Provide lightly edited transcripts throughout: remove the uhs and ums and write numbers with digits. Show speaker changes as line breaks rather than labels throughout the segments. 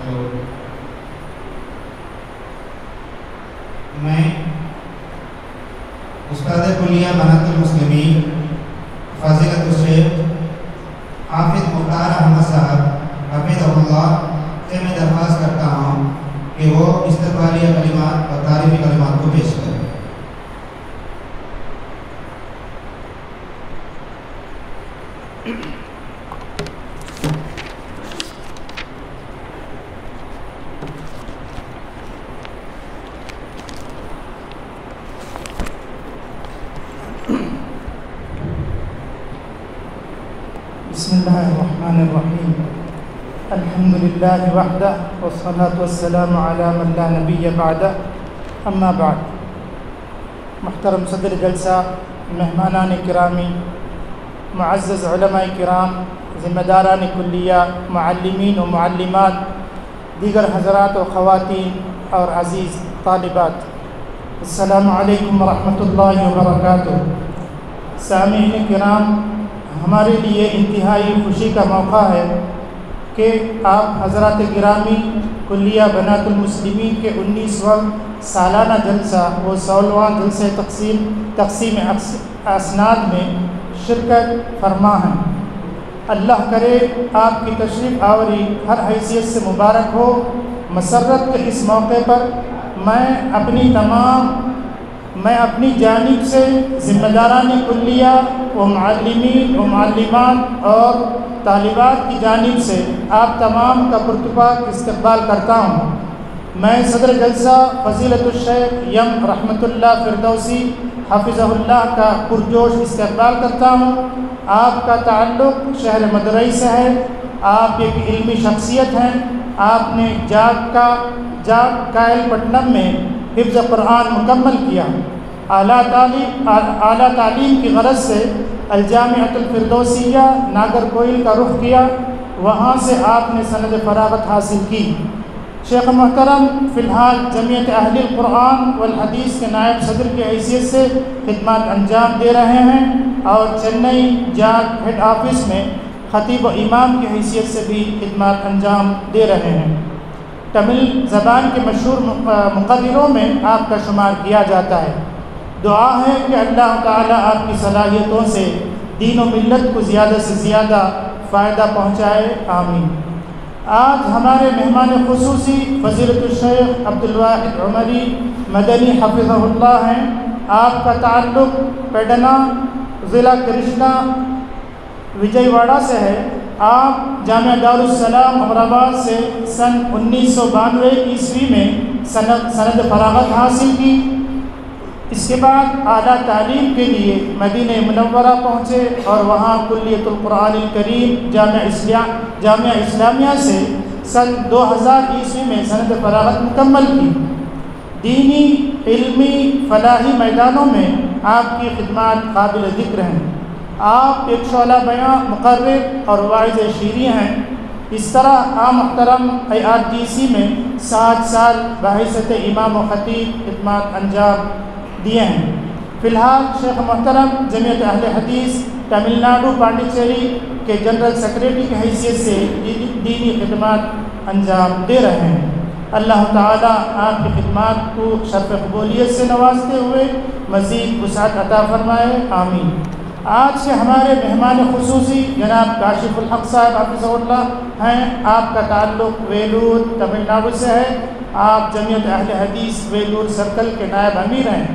تو میں استاد کلیہ بنات المسلمین فضیلت الشیخ حافظ مختار احمد صاحب حفظہ اللہ سے میں درخواست کرتا ہوں کہ وہ استقبالیہ کلمات اور تعریفی کلمات کو پیش کریں۔
بسم اللہ الرحمن الرحیم الحمد للہ وحدہ والصلاة والسلام علی من لا نبی بعدہ اما بعد۔ محترم صدر جلسہ، مہمانان کرامی، معزز علماء کرام، ذمہ داران کلیہ، معلمین و معلمات، دیگر حضرات و خواتین اور عزیز طالبات، السلام علیکم ورحمۃ اللہ وبرکاتہ۔ سامعین کرام، ہمارے لیے انتہائی خوشی کا موقع ہے کہ آپ حضرات گرامی کلیہ بنات المسلمین کے 19واں سالانہ جلسہ و 16واں جلسہ تقسیم اسناد میں شرکت فرما ہیں۔ اللہ کرے آپ کی تشریف آوری ہر حیثیت سے مبارک ہو۔ مسرت کے اس موقع پر میں اپنی جانب سے ذمہ داران کلیہ و معلمین و معلمات اور طالبات کی جانب سے آپ تمام کا پرتپاک استقبال کرتا ہوں۔ میں صدر جلسہ فضیلت الشیخ یم رحمۃ اللہ فردوسی حفظہ اللہ کا پرجوش استقبال کرتا ہوں۔ آپ کا تعلق شہر مدرئی سے ہے۔ آپ ایک علمی شخصیت ہیں۔ آپ نے کائل پٹنم میں حفظ قرآن مکمل کیا۔ اعلیٰ تعلیم کی غرض سے الجامعۃ الفردوسیہ ناگرکوئل کا رخ کیا، وہاں سے آپ نے سند فراغت حاصل کی۔ شیخ محترم فی الحال جمعیت اہل القرآن والحدیث کے نائب صدر کی حیثیت سے خدمات انجام دے رہے ہیں اور چنئی جاگ ہیڈ آفس میں خطیب و امام کی حیثیت سے بھی خدمات انجام دے رہے ہیں۔ تمل زبان کے مشہور مقرروں میں آپ کا شمار کیا جاتا ہے۔ دعا ہے کہ اللہ تعالیٰ آپ کی صلاحیتوں سے دین و ملت کو زیادہ سے زیادہ فائدہ پہنچائے، آمین۔ آج ہمارے مہمان خصوصی فضیلت الشیخ عبدالواحد عمری مدنی حفظہ اللہ ہیں۔ آپ کا تعلق پیڈنا ضلع کرشنا وجے واڑہ سے ہے۔ آپ جامعہ دارالسلام امراآباد سے سن 1992 عیسوی میں سند فراغت حاصل کی۔ اس کے بعد اعلیٰ تعلیم کے لیے مدینہ منورہ پہنچے اور وہاں کلیۃ القرآن الکریم جامعہ اسلامیہ سے سن 2000 عیسوی میں سند فراغت مکمل کی۔ دینی، علمی، فلاحی میدانوں میں آپ کی خدمات قابل ذکر ہیں۔ آپ ایک شعلہ بیاں، مقرر اور واعظ شیریں ہیں۔ اس طرح محترم IRTC میں 7 سال بحیثیت امام و خطیب خدمات انجام دیے ہیں۔ فی الحال شیخ محترم جمعیت اہل حدیث تمل ناڈو پانڈیچیری کے جنرل سیکریٹری کی حیثیت سے دینی خدمات انجام دے رہے ہیں۔ اللہ تعالیٰ آپ کی خدمات کو شرف قبولیت سے نوازتے ہوئے مزید وسعت عطا فرمائے، آمین۔ آج کے ہمارے مہمان خصوصی جناب کاشف الحق صاحب حفظہ اللہ ہیں۔ آپ کا تعلق ویلور تمل ناڈو سے ہے۔ آپ جمعیت اہل حدیث ویلور سرکل کے نائب امیر ہیں۔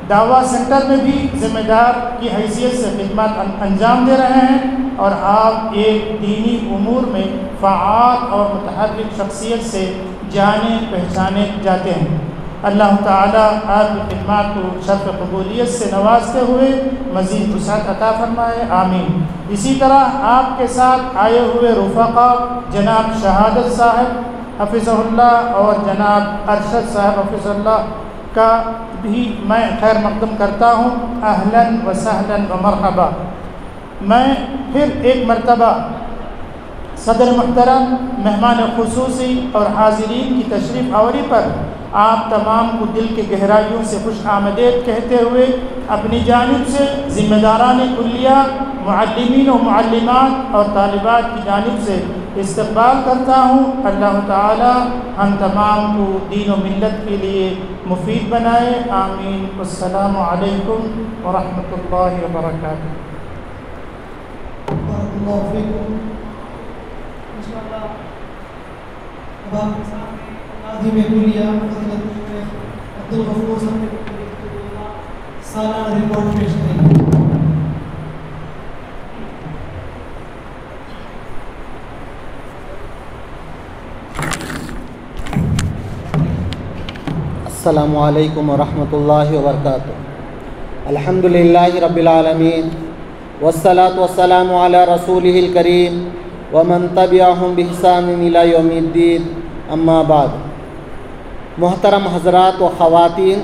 دعویٰ سینٹر میں بھی ذمہ دار کی حیثیت سے خدمات انجام دے رہے ہیں اور آپ ایک دینی امور میں فعال اور متحرک شخصیت سے جانے پہچانے جاتے ہیں۔ اللہ تعالیٰ آپ کی خدمات کو شرف قبولیت سے نوازتے ہوئے مزید وسعت عطا فرمائے، آمین۔ اسی طرح آپ کے ساتھ آئے ہوئے رفقا جناب شہادت صاحب حفظہ اللہ اور جناب ارشد صاحب حفظہ اللہ کا بھی میں خیر مقدم کرتا ہوں، اہلاً و سہلاً و مرحبا۔ میں پھر ایک مرتبہ صدر محترم، مہمان خصوصی اور حاضرین کی تشریف آوری پر آپ تمام کو دل کے گہرائیوں سے خوش آمدید کہتے ہوئے اپنی جانب سے ذمہ داران کلیہ، معلمین و معلمات اور طالبات کی جانب سے استقبال کرتا ہوں۔ اللہ تعالی ہم تمام کو دین و ملت کے لیے مفید بنائے، آمین۔ السلام علیکم ورحمۃ اللہ وبرکاتہ۔
بارک اللہ فیکم۔ انشاءاللہ اب آپ کے سامنے ناظم کلیہ فضیلت الشیخ عبدالغفور صاحب سالانہ رپورٹ پیش کریں گے۔
السلام علیکم ورحمۃ اللہ وبرکاتہ۔ الحمدللہ رب العالمین والصلاة والسلام علی رسولہ الکریم ومن تبعہم بإحسان الی یوم الدین، اما بعد۔ محترم حضرات و خواتین،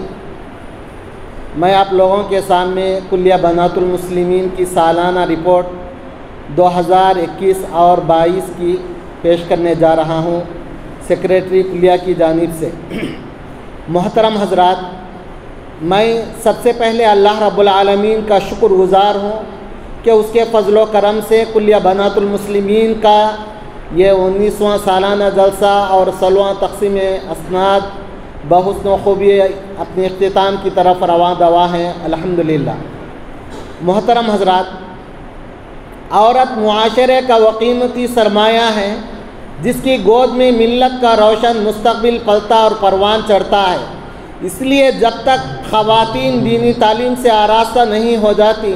میں آپ لوگوں کے سامنے کلیہ بنات المسلمین کی سالانہ رپورٹ 2021 اور 22 کی پیش کرنے جا رہا ہوں سیکریٹری کلیہ کی جانب سے۔ محترم حضرات، میں سب سے پہلے اللہ رب العالمین کا شکر گزار ہوں کہ اس کے فضل و کرم سے کلیہ بنات المسلمین کا یہ 19واں سالانہ جلسہ اور 16واں تقسیم اسناد بحسن و خوبی اپنے اختتام کی طرف رواں دوا ہیں، الحمدللہ۔ محترم حضرات، عورت معاشرے کا وقیمتی سرمایہ ہے جس کی گود میں ملت کا روشن مستقبل پلتا اور پروان چڑھتا ہے۔ اس لیے جب تک خواتین دینی تعلیم سے آراستہ نہیں ہو جاتی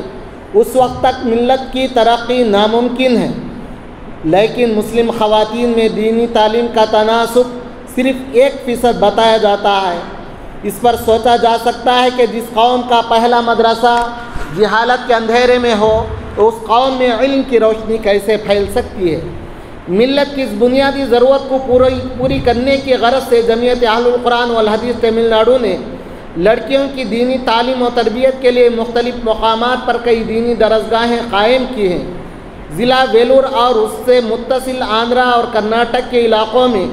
اس وقت تک ملت کی ترقی ناممکن ہے۔ لیکن مسلم خواتین میں دینی تعلیم کا تناسب صرف 1% بتایا جاتا ہے۔ اس پر سوچا جا سکتا ہے کہ جس قوم کا پہلا مدرسہ جہالت کے اندھیرے میں ہو تو اس قوم میں علم کی روشنی کیسے پھیل سکتی ہے۔ ملت کی اس بنیادی ضرورت کو پوری کرنے کی غرض سے جمعیت اہل القرآن والحدیث تمل ناڈو نے لڑکیوں کی دینی تعلیم و تربیت کے لیے مختلف مقامات پر کئی دینی درسگاہیں قائم کی ہیں۔ ضلع ویلور اور اس سے متصل آندھرا اور کرناٹک کے علاقوں میں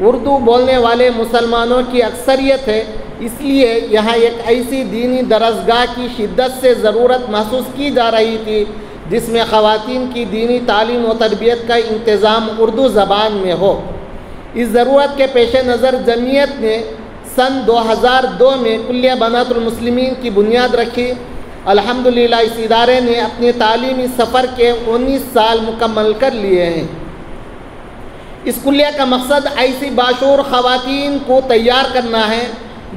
اردو بولنے والے مسلمانوں کی اکثریت ہے، اس لیے یہاں ایک ایسی دینی درسگاہ کی شدت سے ضرورت محسوس کی جا رہی تھی جس میں خواتین کی دینی تعلیم و تربیت کا انتظام اردو زبان میں ہو۔ اس ضرورت کے پیش نظر جمعیت نے سن 2002 میں کلیہ بنات المسلمین کی بنیاد رکھی۔ الحمدللہ اس ادارے نے اپنے تعلیمی سفر کے 19 سال مکمل کر لیے ہیں۔ اس کلیہ کا مقصد ایسی باشعور خواتین کو تیار کرنا ہے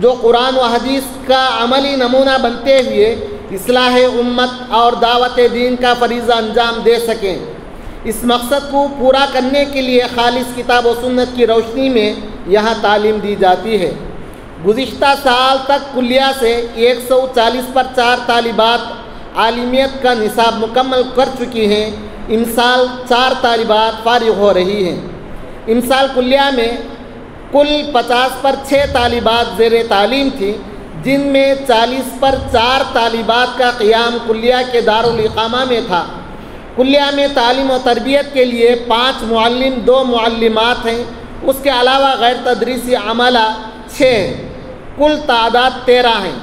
جو قرآن و حدیث کا عملی نمونہ بنتے ہوئے اصلاح امت اور دعوت دین کا فریضہ انجام دے سکیں۔ اس مقصد کو پورا کرنے کے لیے خالص کتاب و سنت کی روشنی میں یہاں تعلیم دی جاتی ہے۔ گزشتہ سال تک کلیہ سے 140 پر 4 طالبات عالمیت کا نصاب مکمل کر چکی ہیں۔ امسال 4 طالبات فارغ ہو رہی ہیں۔ امسال کلیہ میں کل 50 پر 6 طالبات زیر تعلیم تھیں، جن میں 40 پر 4 طالبات کا قیام کلیہ کے دارالاقامہ میں تھا۔ کلیہ میں تعلیم و تربیت کے لیے 5 معلم 2 معلمات ہیں، اس کے علاوہ غیر تدریسی عملہ 6 ہیں، کل تعداد 13 ہیں۔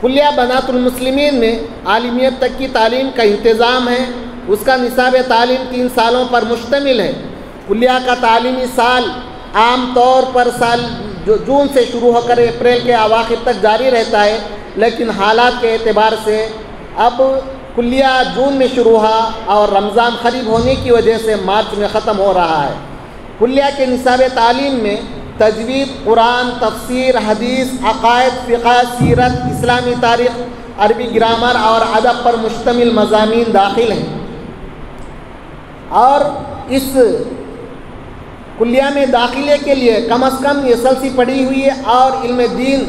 کلیہ بنات المسلمین میں عالمیت تک کی تعلیم کا انتظام ہے۔ اس کا نصاب تعلیم 3 سالوں پر مشتمل ہے۔ کلیہ کا تعلیمی سال عام طور پر جون سے شروع ہو کر اپریل کے اواخر تک جاری رہتا ہے، لیکن حالات کے اعتبار سے اب کلیہ جون میں شروع ہوا اور رمضان قریب ہونے کی وجہ سے مارچ میں ختم ہو رہا ہے۔ کلیہ کے نصاب تعلیم میں تجوید، قرآن، تفسیر، حدیث، عقائد، فقہ، سیرت، اسلامی تاریخ، عربی گرامر اور ادب پر مشتمل مضامین داخل ہیں۔ اور اس کلیہ میں داخلے کے لیے کم از کم SSLC پڑھی ہوئی ہے اور علم دین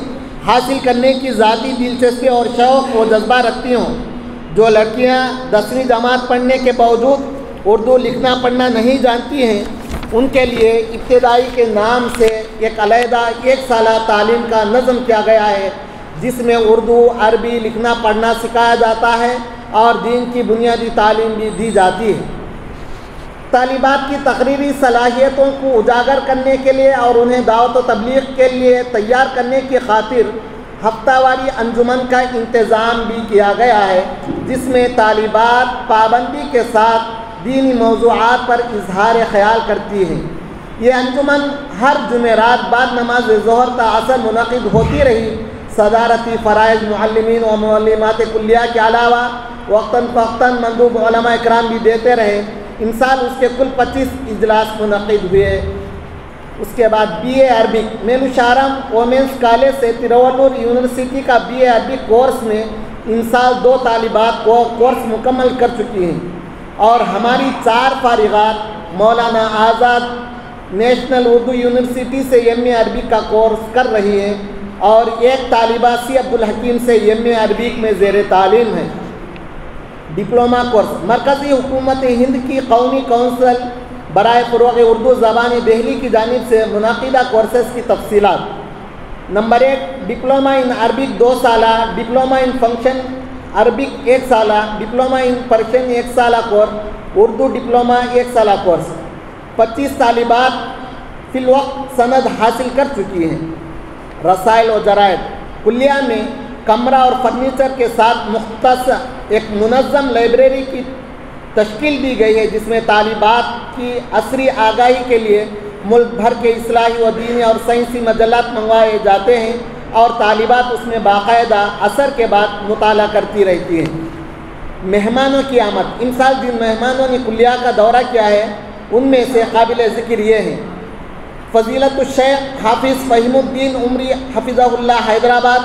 حاصل کرنے کی ذاتی دلچسپی اور شوق و جذبہ رکھتی ہوں۔ جو لڑکیاں 10ویں جماعت پڑھنے کے باوجود اردو لکھنا پڑھنا نہیں جانتی ہیں، ان کے لیے ابتدائی کے نام سے ایک علیحدہ 1 سالہ تعلیم کا نظم کیا گیا ہے، جس میں اردو، عربی لکھنا پڑھنا سکھایا جاتا ہے اور دین کی بنیادی تعلیم بھی دی جاتی ہے۔ طالبات کی تقریری صلاحیتوں کو اجاگر کرنے کے لیے اور انہیں دعوت و تبلیغ کے لیے تیار کرنے کی خاطر ہفتہ واری انجمن کا انتظام بھی کیا گیا ہے، جس میں طالبات پابندی کے ساتھ دینی موضوعات پر اظہار خیال کرتی ہیں۔ یہ انجمن ہر جمعرات بعد نماز ظہر تا عصر منعقد ہوتی رہی۔ صدارتی فرائض معلمین و معلمات کلیہ کے علاوہ وقتاً فوقتاً مندوب علماء اکرام بھی دیتے رہے۔ امسال اس کے کل 25 اجلاس منعقد ہوئے۔ اس کے بعد B A Arabic Melvisharam womens college سے تروولور یونیورسٹی کا بی اے عربک کورس میں امسال 2 طالبات کو کورس مکمل کر چکی ہیں، اور ہماری 4 فارغات مولانا آزاد نیشنل اردو یونیورسٹی سے ایم اے عربک کا کورس کر رہی ہیں، اور ایک طالبہ سی عبدالحکیم سے ایم اے عربک میں زیر تعلیم ہے۔ ڈپلومہ کورس مرکزی حکومت ہند کی قومی کونسل برائے فروغ اردو زبان دہلی کی جانب سے منعقدہ کورسز کی تفصیلات۔ نمبر 1، ڈپلومہ ان عربک 2 سالہ، ڈپلومہ ان فنکشن عربک 1 سالہ، ڈپلومہ ان پرشین 1 سالہ کورس، اردو ڈپلومہ 1 سالہ کورس۔ 25 طالبات فی الوقت سند حاصل کر چکی ہیں۔ رسائل و جرائد کلیہ میں کمرہ اور فرنیچر کے ساتھ مختص ایک منظم لائبریری کی تشکیل دی گئی ہے، جس میں طالبات کی عصری آگاہی کے لیے ملک بھر کے اصلاحی و دینی اور سائنسی مجلات منگوائے جاتے ہیں، اور طالبات اس میں باقاعدہ عصر کے بعد مطالعہ کرتی رہتی ہیں۔ مہمانوں کی آمد امسال جن مہمانوں نے کلیہ کا دورہ کیا ہے ان میں سے قابل ذکر یہ ہیں: فضیلت الشیخ حافظ فہیم الدین عمری حفظہ اللہ حیدرآباد،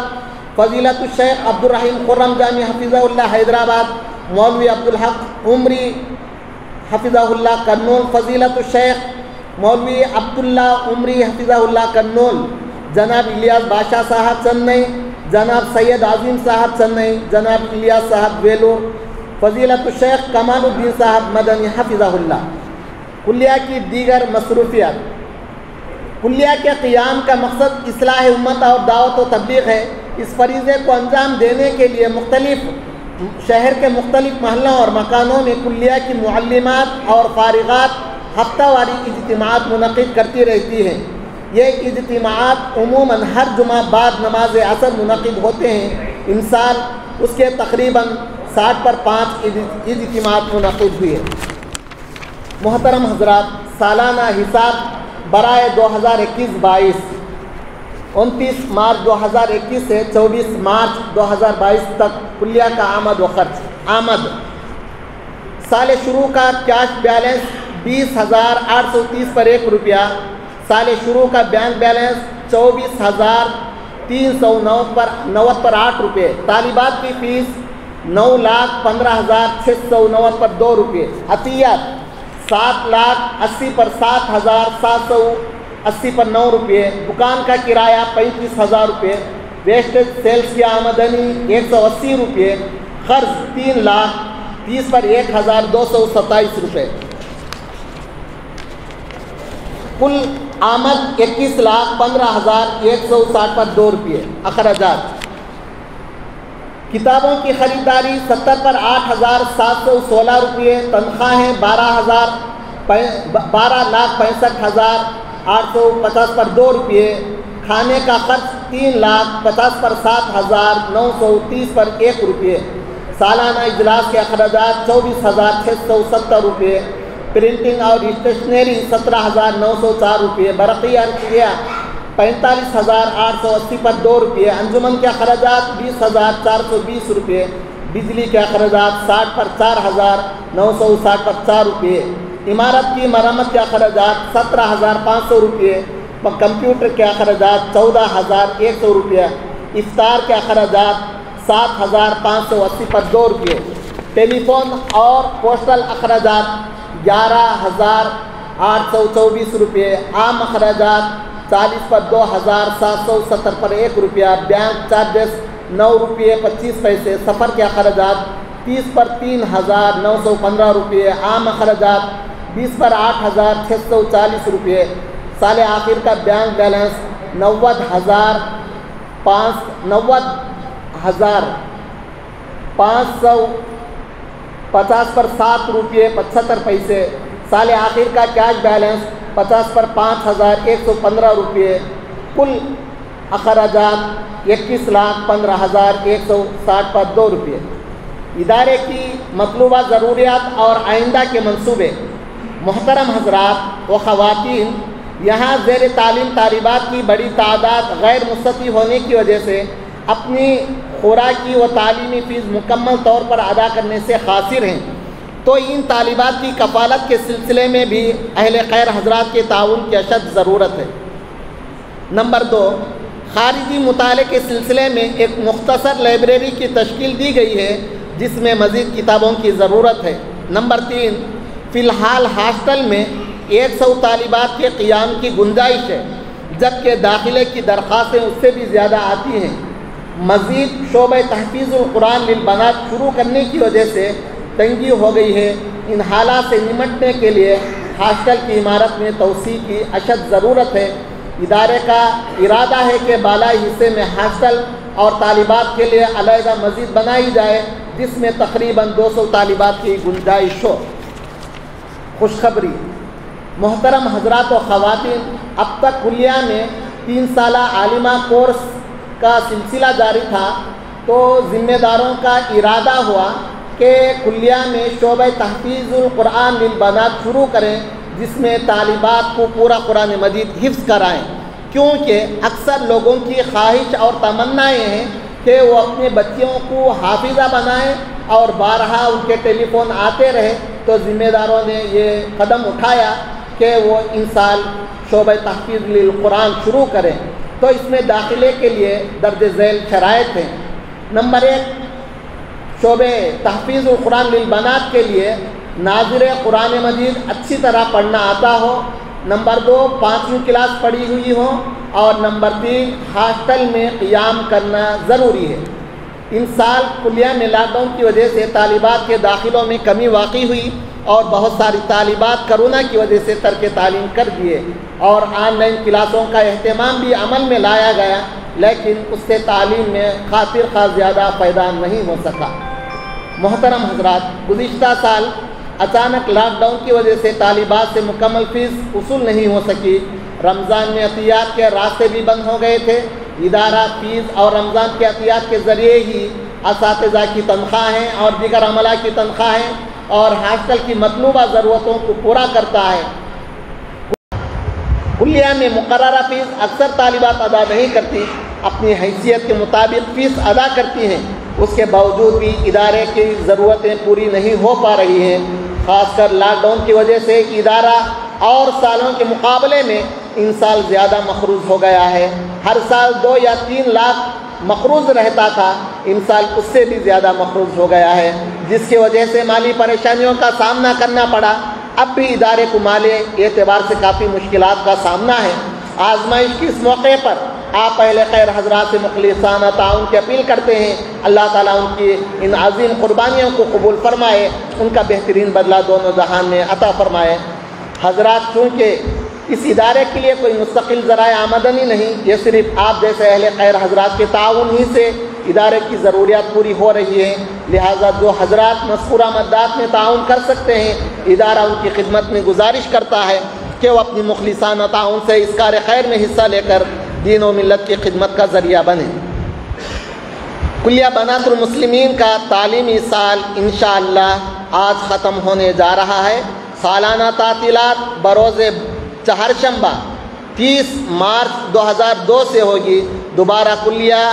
فضیلت الشیخ عبدالرحیم خرم جامی حفظہ اللہ حیدرآباد، مولوی عبدالحق عمری حفظہ اللہ کرنول، فضیلت الشیخ مولوی عبداللہ عمری حفظہ اللہ کرنول، جناب الیاس بادشاہ صاحب چنئی، جناب سید عظیم صاحب چنئی، جناب الیاس صاحب ویلور، فضیلت الشیخ کمال الدین صاحب مدنی حفظہ اللہ۔ کلیہ کی دیگر مصروفیات کلیہ کے قیام کا مقصد اصلاح امت اور دعوت و تبلیغ ہے۔ اس فریضے کو انجام دینے کے لیے شہر کے مختلف محلوں اور مکانوں میں کلیہ کی معلمات اور فارغات ہفتہ واری اجتماعات منعقد کرتی رہتی ہیں۔ یہ اجتماعات عموماً ہر جمعہ بعد نماز عصر منعقد ہوتے ہیں۔ امسال اس کے تقریباً 60 پر 5 اجتماعات منعقد ہوئے۔ محترم حضرات، سالانہ حساب برائے 2021-22 29 مارچ 2021 سے 24 مارچ 2022 تک کلیہ کا آمد و خرچ۔ آمد: سال شروع کا کیش بیلنس 20,830 پر 1 روپیہ، سال شروع کا بینک بیلنس 24,390 پر 8 روپے، طالبات کی فیس 9,15,690 پر 2 روپے، عطیات 7,80,000 پر 7,780 پر 9 روپے، دکان کا کرایہ 35,000 روپے، ویسٹیج سیلز کی آمدنی 180 روپے، قرض 3,30,000 پر 1,227 روپے۔ کل آمد 21,15,160 پر 2 روپے۔ اخراجات: کتابوں کی خریداری 70 پر 8,716 روپے، تنخواہیں 12,65,850 پر 2 روپے، کھانے کا خرچ 3,50,000 پر 7,930 پر 1 روپے، سالانہ اجلاس کے اخراجات 24,670 روپے، پرنٹنگ اور اسٹیشنری 17,904 روپے، برقی اشیاء 45,880 پر 2 روپے، انجمن کے اخراجات 20,420 روپے، بجلی کے اخراجات 60 پر 4,960 پر 4 روپے، عمارت کی مرمت کے اخراجات 17,500 روپے، کمپیوٹر کے اخراجات 14,100 روپے، افطار کے اخراجات 7,580 پر 2 روپے، ٹیلی فون اور پوسٹل اخراجات 11,824 روپے، عام اخراجات 40 پر 2,770 پر 1 روپیہ، بینک چارجز 9 روپے 25 پیسے، سفر کے اخراجات 30 پر 3,915 روپے، عام اخراجات 20 پر 8,640 روپے، سال آخر کا بینک بیلنس 90,550 پر 7 روپے 75 پیسے، سال آخر کا کیش بیلنس 50 پر 5,115 روپے، کل اخراجات 21,15,160 پر 2 روپے۔ ادارے کی مطلوبہ ضروریات اور آئندہ کے منصوبے۔ محترم حضرات و خواتین، یہاں زیر تعلیم طالبات کی بڑی تعداد غیر مستطیع ہونے کی وجہ سے اپنی خوراکی و تعلیمی فیس مکمل طور پر ادا کرنے سے قاصر ہیں، تو ان طالبات کی کفالت کے سلسلے میں بھی اہل خیر حضرات کے تعاون کی اشد ضرورت ہے۔ نمبر 2، خارجی مطالعے کے سلسلے میں ایک مختصر لائبریری کی تشکیل دی گئی ہے جس میں مزید کتابوں کی ضرورت ہے۔ نمبر 3، فی الحال ہاسٹل میں 100 طالبات کے قیام کی گنجائش ہے، جبکہ داخلے کی درخواستیں اس سے بھی زیادہ آتی ہیں۔ مزید شعبہ تحفیظ القرآن للبنات شروع کرنے کی وجہ سے تنگی ہو گئی ہے۔ ان حالات سے نمٹنے کے لیے ہاسٹل کی عمارت میں توسیع کی اشد ضرورت ہے۔ ادارے کا ارادہ ہے کہ بالائی حصے میں ہاسٹل اور طالبات کے لیے علیحدہ مسجد بنائی جائے جس میں تقریباً 200 طالبات کی گنجائش ہو۔ خوشخبری، محترم حضرات و خواتین، اب تک کلیہ میں 3 سالہ عالمہ کورس کا سلسلہ جاری تھا، تو ذمہ داروں کا ارادہ ہوا کہ کلیہ میں شعبہ تحفیظ القرآن للبنات شروع کریں جس میں طالبات کو پورا قرآن مجید حفظ کرائیں، کیونکہ اکثر لوگوں کی خواہش اور تمنائیں ہیں کہ وہ اپنے بچیوں کو حافظہ بنائیں اور بارہا ان کے ٹیلی فون آتے رہے، تو ذمہ داروں نے یہ قدم اٹھایا کہ وہ ان سال شعبہ تحفیظ للقرآن شروع کریں۔ تو اس میں داخلے کے لیے درج ذیل شرائط ہیں۔ نمبر 1، شعبہ تحفیظ القرآن للبنات کے لیے ناظر قرآن مجید اچھی طرح پڑھنا آتا ہو۔ نمبر 2، 5ویں کلاس پڑھی ہوئی ہو۔ اور نمبر 3، ہاسٹل میں قیام کرنا ضروری ہے۔ ان سال کلیہ میں لاک ڈاؤن کی وجہ سے طالبات کے داخلوں میں کمی واقع ہوئی اور بہت ساری طالبات کرونا کی وجہ سے ترک تعلیم کر دیے، اور آن لائن کلاسوں کا اہتمام بھی عمل میں لایا گیا، لیکن اس سے تعلیم میں خاطر خواہ زیادہ فائدہ نہیں ہو سکا۔ محترم حضرات، گزشتہ سال اچانک لاک ڈاؤن کی وجہ سے طالبات سے مکمل فیس وصول نہیں ہو سکی۔ رمضان میں عطیات کے راستے بھی بند ہو گئے تھے۔ ادارہ فیس اور رمضان کے عطیات کے ذریعے ہی اساتذہ کی تنخواہیں اور دیگر عملہ کی تنخواہیں اور ہاسٹل کی مطلوبہ ضرورتوں کو پورا کرتا ہے۔ کلیہ میں مقررہ فیس اکثر طالبات ادا نہیں کرتی، اپنی حیثیت کے مطابق فیس ادا کرتی ہیں، اس کے باوجود بھی ادارے کی ضرورتیں پوری نہیں ہو پا رہی ہیں۔ خاص کر لاک ڈاؤن کی وجہ سے ادارہ اور سالوں کے مقابلے میں ان سال زیادہ مقروض ہو گیا ہے۔ ہر سال 2 یا 3 لاکھ مقروض رہتا تھا، ان سال اس سے بھی زیادہ مقروض ہو گیا ہے، جس کی وجہ سے مالی پریشانیوں کا سامنا کرنا پڑا۔ اب بھی ادارے کو مالی اعتبار سے کافی مشکلات کا سامنا ہے۔ آزمائش کے اس موقع پر آپ اہل خیر حضرات سے مخلصانہ تعاون کی اپیل کرتے ہیں۔ اللہ تعالیٰ ان کی ان عظیم قربانیوں کو قبول فرمائے، ان کا بہترین بدلہ دونوں جہان میں عطا فرمائے۔ حضرات، چونکہ اس ادارے کے لیے کوئی مستقل ذرائع آمدنی نہیں، یہ صرف آپ جیسے اہل خیر حضرات کے تعاون ہی سے ادارے کی ضروریات پوری ہو رہی ہیں، لہٰذا جو حضرات مذکورہ مدات میں تعاون کر سکتے ہیں، ادارہ ان کی خدمت میں گزارش کرتا ہے کہ وہ اپنی مخلصانہ تعاون سے اس کار خیر میں حصہ لے کر دین و ملت کی خدمت کا ذریعہ بنے۔ کلیہ بنات المسلمین کا تعلیمی سال انشاءاللہ آج ختم ہونے جا رہا ہے۔ سالانہ تعطیلات بروز چہارشنبہ 30 مارچ 2002 سے ہوگی۔ دوبارہ کلیہ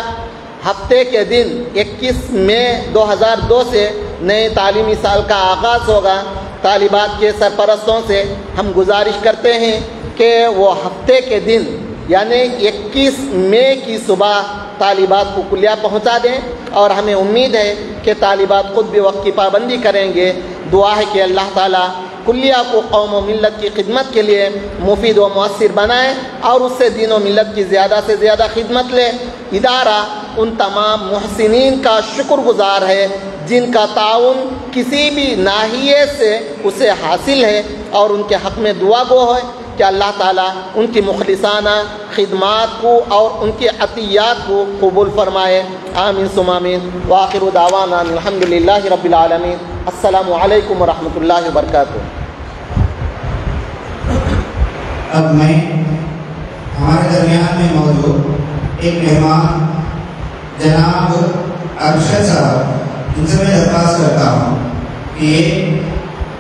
ہفتے کے دن 21 مئی 2002 سے نئے تعلیمی سال کا آغاز ہوگا۔ طالبات کے سرپرستوں سے ہم گزارش کرتے ہیں کہ وہ ہفتے کے دن یعنی 21 مئی کی صبح طالبات کو کلیہ پہنچا دیں، اور ہمیں امید ہے کہ طالبات خود بھی وقت کی پابندی کریں گے۔ دعا ہے کہ اللہ تعالیٰ کلیہ کو قوم و ملت کی خدمت کے لیے مفید و مؤثر بنائے اور اس سے دین و ملت کی زیادہ سے زیادہ خدمت لے۔ ادارہ ان تمام محسنین کا شکر گزار ہے جن کا تعاون کسی بھی ناحیے سے اسے حاصل ہے، اور ان کے حق میں دعا گو ہے کہ اللہ تعالیٰ ان کی مخلصانہ خدمات کو اور ان کی عطیات کو قبول فرمائے۔ آمین ثم آمین۔ وآخر دعوانا الحمد للہ رب العالمین۔ السلام علیکم ورحمۃ اللہ وبرکاتہ۔
اب میں ہمارے درمیان میں موجود ایک مہمان جناب ارشد صاحب، ان سے میں درخواست کرتا ہوں کہ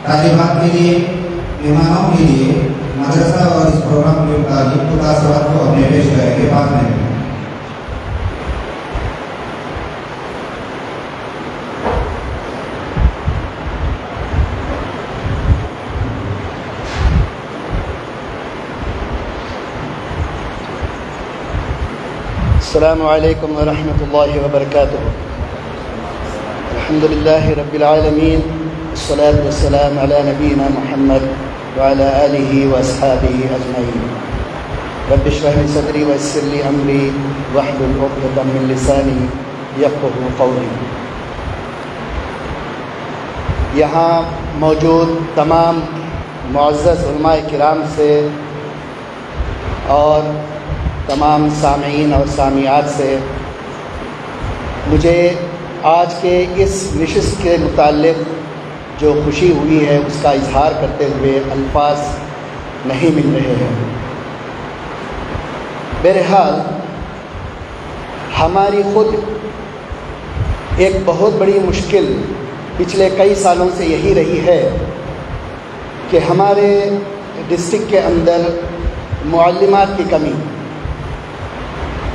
طالبات کے لیے، مہمانوں کے لیے مدرسہ اور اس پروگرام کے متعلق کو تاثرات کو اپنے پیش کریں گے بعد میں۔
السلام علیکم ورحمۃ اللہ وبرکاتہ۔ الحمد للہ رب العالمین، والصلاة والسلام علی نبینا محمد وعلی آلہ واصحابہ اجمعین۔ رب اشرح لی صدری ویسر لی امری واحلل عقدۃ من لسانی یفقہوا قولی۔ یہاں موجود تمام معزز علماء کرام سے اور تمام سامعین اور سامعات سے مجھے آج کے اس نشست کے متعلق جو خوشی ہوئی ہے اس کا اظہار کرتے ہوئے الفاظ نہیں مل رہے ہیں۔ بہرحال ہماری خود ایک بہت بڑی مشکل پچھلے کئی سالوں سے یہی رہی ہے کہ ہمارے ڈسٹرکٹ کے اندر معلمات کی کمی،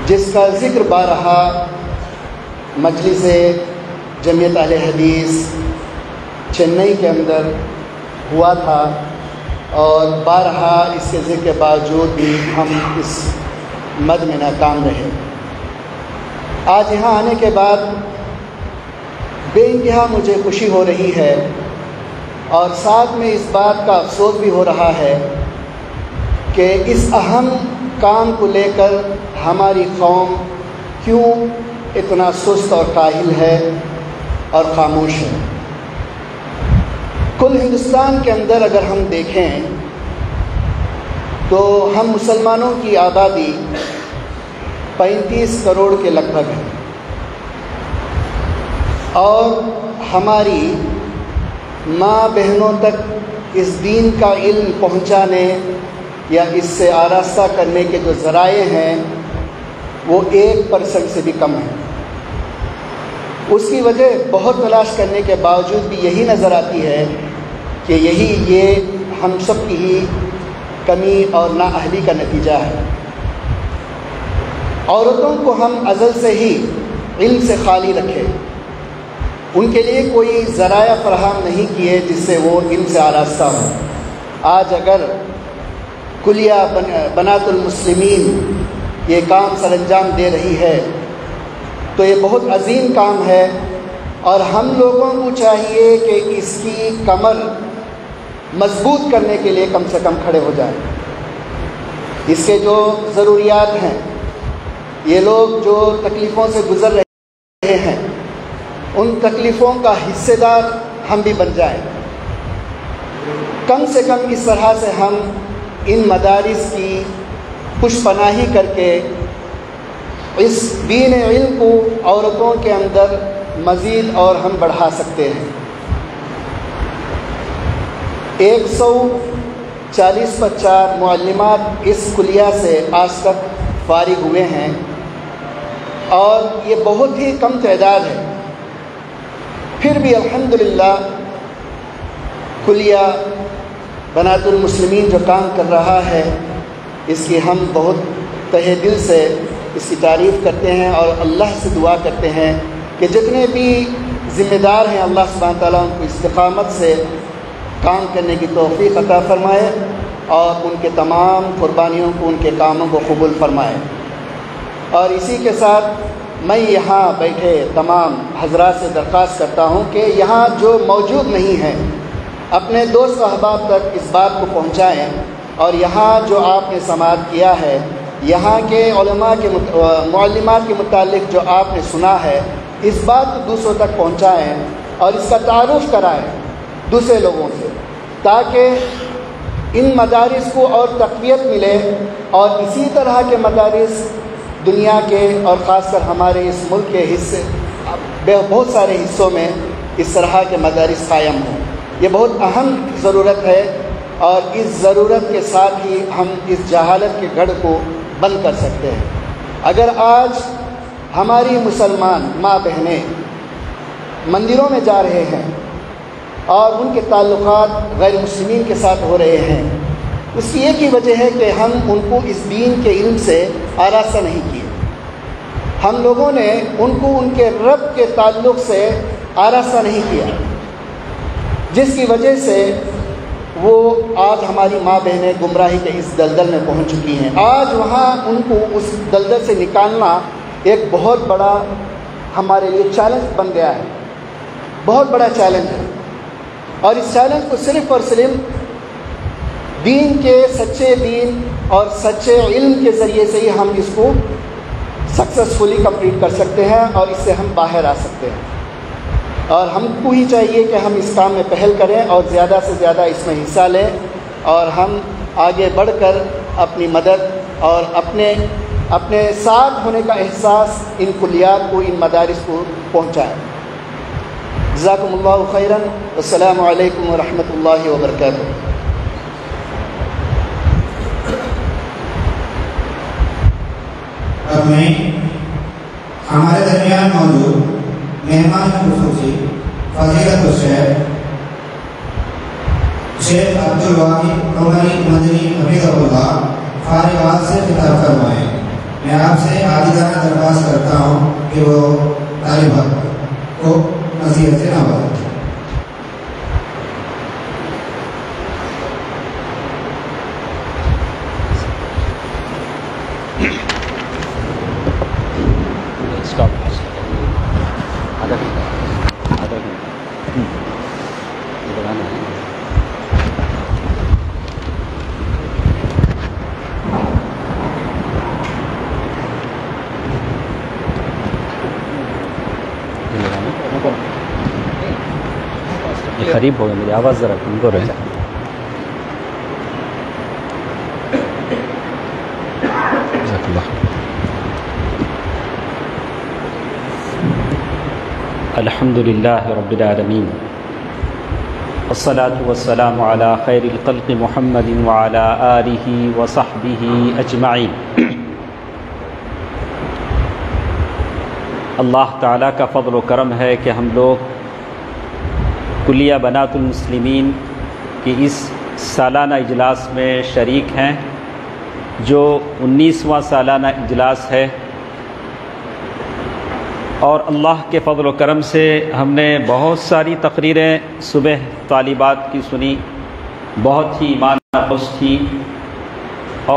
جس کا ذکر بارہا مجلس جمعیت اہل حدیث چنئی کے اندر ہوا تھا، اور بارہا اس کے ذکر کے باوجود بھی ہم اس مد میں ناکام رہے۔ آج یہاں آنے کے بعد بے انتہا مجھے خوشی ہو رہی ہے، اور ساتھ میں اس بات کا افسوس بھی ہو رہا ہے کہ اس اہم کام کو لے کر ہماری قوم کیوں اتنا سست اور کاہل ہے اور خاموش ہے۔ کل ہندوستان کے اندر اگر ہم دیکھیں تو ہم مسلمانوں کی آبادی 35 کروڑ کے لگ بھگ ہے، اور ہماری ماں بہنوں تک اس دین کا علم پہنچانے یا اس سے آراستہ کرنے کے جو ذرائع ہیں وہ 1% سے بھی کم ہیں۔ اس کی وجہ بہت تلاش کرنے کے باوجود بھی یہی نظر آتی ہے کہ یہ ہم سب کی ہی کمی اور نااہلی کا نتیجہ ہے۔ عورتوں کو ہم ازل سے ہی علم سے خالی رکھے، ان کے لیے کوئی ذرائع فراہم نہیں کیے جس سے وہ علم سے آراستہ ہوں۔ آج اگر کلیہ بنات المسلمین یہ کام سر انجام دے رہی ہے تو یہ بہت عظیم کام ہے، اور ہم لوگوں کو چاہیے کہ اس کی کمر مضبوط کرنے کے لیے کم سے کم کھڑے ہو جائیں۔ اس کے جو ضروریات ہیں، یہ لوگ جو تکلیفوں سے گزر رہے ہیں، ان تکلیفوں کا حصے دار ہم بھی بن جائیں۔ کم سے کم اس طرح سے ہم ان مدارس کی پشت پناہی کر کے اس دین علم کو عورتوں کے اندر مزید اور ہم بڑھا سکتے ہیں۔ 140 معلمات اس کلیہ سے آج تک فارغ ہوئے ہیں، اور یہ بہت ہی کم تعداد ہے۔ پھر بھی الحمدللہ کلیہ بنات المسلمین جو کام کر رہا ہے، اس کی ہم بہت تہہ دل سے اس کی تعریف کرتے ہیں، اور اللہ سے دعا کرتے ہیں کہ جتنے بھی ذمہ دار ہیں اللہ سبحانہ تعالیٰ ان کو استقامت سے کام کرنے کی توفیق عطا فرمائے، اور ان کے تمام قربانیوں کو، ان کے کاموں کو قبول فرمائے۔ اور اسی کے ساتھ میں یہاں بیٹھے تمام حضرات سے درخواست کرتا ہوں کہ یہاں جو موجود نہیں ہیں اپنے دوست احباب تک اس بات کو پہنچائیں، اور یہاں جو آپ نے سماعت کیا ہے، یہاں کے علماء کے معلمات کے متعلق جو آپ نے سنا ہے، اس بات کو دوسروں تک پہنچائیں اور اس کا تعارف کرائیں دوسرے لوگوں سے، تاکہ ان مدارس کو اور تقویت ملے، اور اسی طرح کے مدارس دنیا کے اور خاص کر ہمارے اس ملک کے حصے بہت سارے حصوں میں اس طرح کے مدارس قائم ہوں۔ یہ بہت اہم ضرورت ہے، اور اس ضرورت کے ساتھ ہی ہم اس جہالت کے گڑھ کو بند کر سکتے ہیں۔ اگر آج ہماری مسلمان ماں بہنیں مندروں میں جا رہے ہیں اور ان کے تعلقات غیر مسلمین کے ساتھ ہو رہے ہیں، اس کی ایک ہی وجہ ہے کہ ہم ان کو اس دین کے علم سے آراستہ نہیں کیے۔ ہم لوگوں نے ان کو ان کے رب کے تعلق سے آراستہ نہیں کیا، جس کی وجہ سے وہ آج ہماری ماں بہنیں گمراہی کے اس دلدل میں پہنچ چکی ہیں۔ آج وہاں ان کو اس دلدل سے نکالنا ایک بہت بڑا ہمارے لیے چیلنج بن گیا ہے، بہت بڑا چیلنج ہے، اور اس چیلنج کو صرف اور صرف دین کے سچے دین اور سچے علم کے ذریعے سے ہی ہم اس کو سکسیسفلی کمپلیٹ کر سکتے ہیں اور اس سے ہم باہر آ سکتے ہیں۔ اور ہم کو ہی چاہیے کہ ہم اس کام میں پہل کریں اور زیادہ سے زیادہ اس میں حصہ لیں، اور ہم آگے بڑھ کر اپنی مدد اور اپنے ساتھ ہونے کا احساس ان کلیات کو، ان مدارس کو پہنچائیں۔ جزاکم اللہ خیراً، السلام علیکم ورحمۃ اللہ وبرکاتہ۔
اب میں ہمارے درمیان موجود مہمان خصوصی فضیلت شیخ عبدالواحد عمری مدنی حفظہ اللہ فارغات سے خطاب فرمائیں۔ میں آپ سے عاجزانہ درخواست کرتا ہوں کہ وہ طالب حق کو نصیحت سے نوازیں۔
قریب ہو گیا، میری آواز ذرا کم کو رہے۔ جزاک اللہ۔ الحمد للہ رب العالمین، والصلاة والسلام علی خیر الخلق محمد وعلی آلہ وصحبہ اجمعین۔ اللہ تعالیٰ کا فضل و کرم ہے کہ ہم لوگ کلیہ بنات المسلمین کی اس سالانہ اجلاس میں شریک ہیں، جو 19واں سالانہ اجلاس ہے، اور اللہ کے فضل و کرم سے ہم نے بہت ساری تقریریں صبح طالبات کی سنی، بہت ہی ایمان افروز تھی،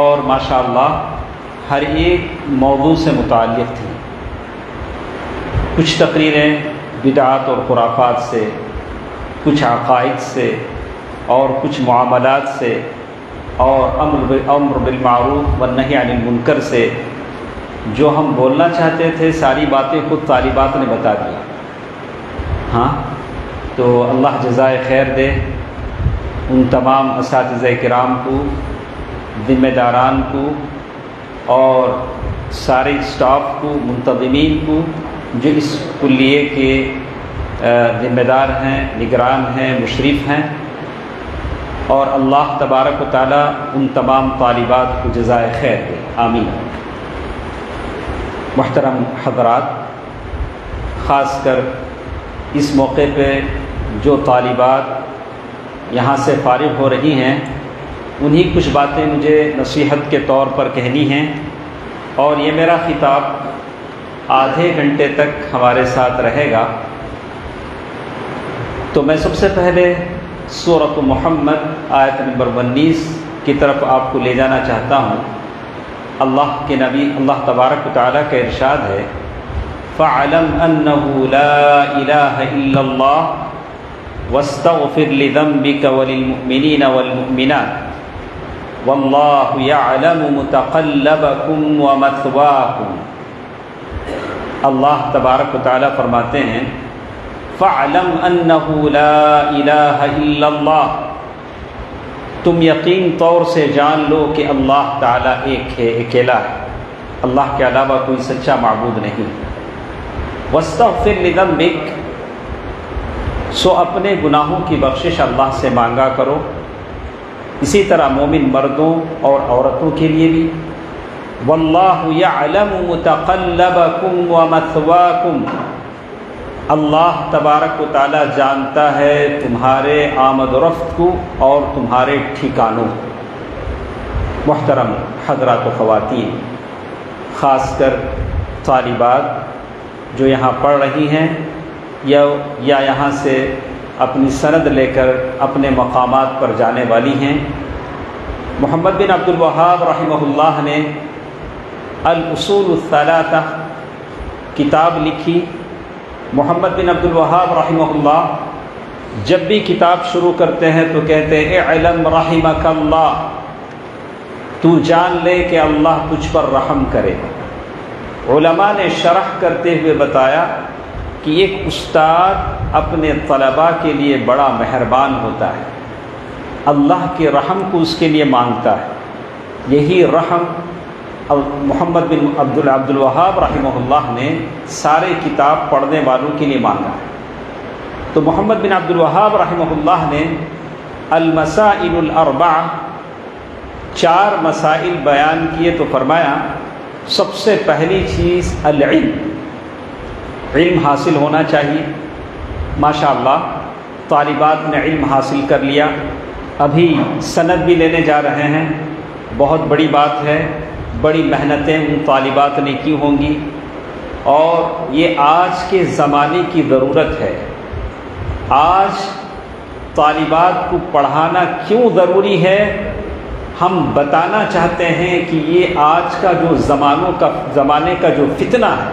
اور ماشاءاللہ ہر ایک موضوع سے متعلق تھی۔ کچھ تقریریں بدعات اور خرافات سے، کچھ عقائد سے، اور کچھ معاملات سے، اور امر بالمعروف والنہی عن المنکر سے۔ جو ہم بولنا چاہتے تھے ساری باتیں خود طالبات نے بتا دیا۔ ہاں، تو اللہ جزائے خیر دے ان تمام اساتذہ کرام کو، ذمہ داران کو، اور سارے اسٹاف کو، منتظمین کو، جو اس کلیے کے ذمہ دار ہیں، نگران ہیں، مشرف ہیں، اور اللہ تبارک و تعالیٰ ان تمام طالبات کو جزائے خیر دے، آمین۔ محترم حضرات، خاص کر اس موقع پہ جو طالبات یہاں سے فارغ ہو رہی ہیں، انہی کچھ باتیں مجھے نصیحت کے طور پر کہنی ہیں، اور یہ میرا خطاب آدھے گھنٹے تک ہمارے ساتھ رہے گا۔ تو میں سب سے پہلے سورۃ محمد آیت نمبر 19 کی طرف آپ کو لے جانا چاہتا ہوں۔ اللہ کے نبی اللہ تبارک و تعالیٰ کا ارشاد ہے، فَاعْلَمْ أَنَّهُ لَا إِلَٰهَ إِلَّا اللَّهُ وَاسْتَغْفِرْ لِذَنبِكَ وَلِلْمُؤْمِنِينَ وَالْمُؤْمِنَاتِ وَاللَّهُ يَعْلَمُ مُتَقَلَّبَكُمْ وَمَثْوَاكُمْ۔ اللہ تبارک و تعالیٰ فرماتے ہیں، فَاعْلَمْ أَنَّهُ لَا إِلَٰهَ إِلَّا اللَّهُ، تم یقین طور سے جان لو کہ اللہ تعالیٰ ایک ہے، اکیلا ہے، اللہ کے علاوہ کوئی سچا معبود نہیں۔ وَاسْتَغْفِرْ لِذَنبِكَ، سو اپنے گناہوں کی بخشش اللہ سے مانگا کرو، اسی طرح مومن مردوں اور عورتوں کے لیے بھی واللہ یعلم متقلبکم ومثواکم، اللہ تبارک و تعالی جانتا ہے تمہارے آمد و رفت کو اور تمہارے ٹھکانوں کو۔ محترم حضرات و خواتین، خاص کر طالبات جو یہاں پڑھ رہی ہیں یا یہاں سے اپنی سند لے کر اپنے مقامات پر جانے والی ہیں، محمد بن عبد الوہاب رحمہ اللہ نے الاصول الثلاثہ کتاب لکھی۔ محمد بن عبد الوہاب رحمہ اللہ جب بھی کتاب شروع کرتے ہیں تو کہتے ہیں اعلم رحمک اللہ، تو جان لے کہ اللہ تجھ پر رحم کرے۔ علماء نے شرح کرتے ہوئے بتایا کہ ایک استاد اپنے طلباء کے لیے بڑا مہربان ہوتا ہے، اللہ کے رحم کو اس کے لیے مانگتا ہے۔ یہی رحم محمد بن عبد الوہاب رحمہ اللہ نے سارے کتاب پڑھنے والوں کے لیے مانگا ہے۔ تو محمد بن عبد الوہاب رحمہ اللہ نے المسائل الاربعہ 4 مسائل بیان کیے تو فرمایا سب سے پہلی چیز العلم، علم حاصل ہونا چاہیے۔ ماشاءاللہ طالبات نے علم حاصل کر لیا، ابھی سند بھی لینے جا رہے ہیں، بہت بڑی بات ہے، بڑی محنتیں ان طالبات نے کی ہوں گی، اور یہ آج کے زمانے کی ضرورت ہے۔ آج طالبات کو پڑھانا کیوں ضروری ہے، ہم بتانا چاہتے ہیں کہ یہ آج کا جو زمانے کا جو فتنہ ہے،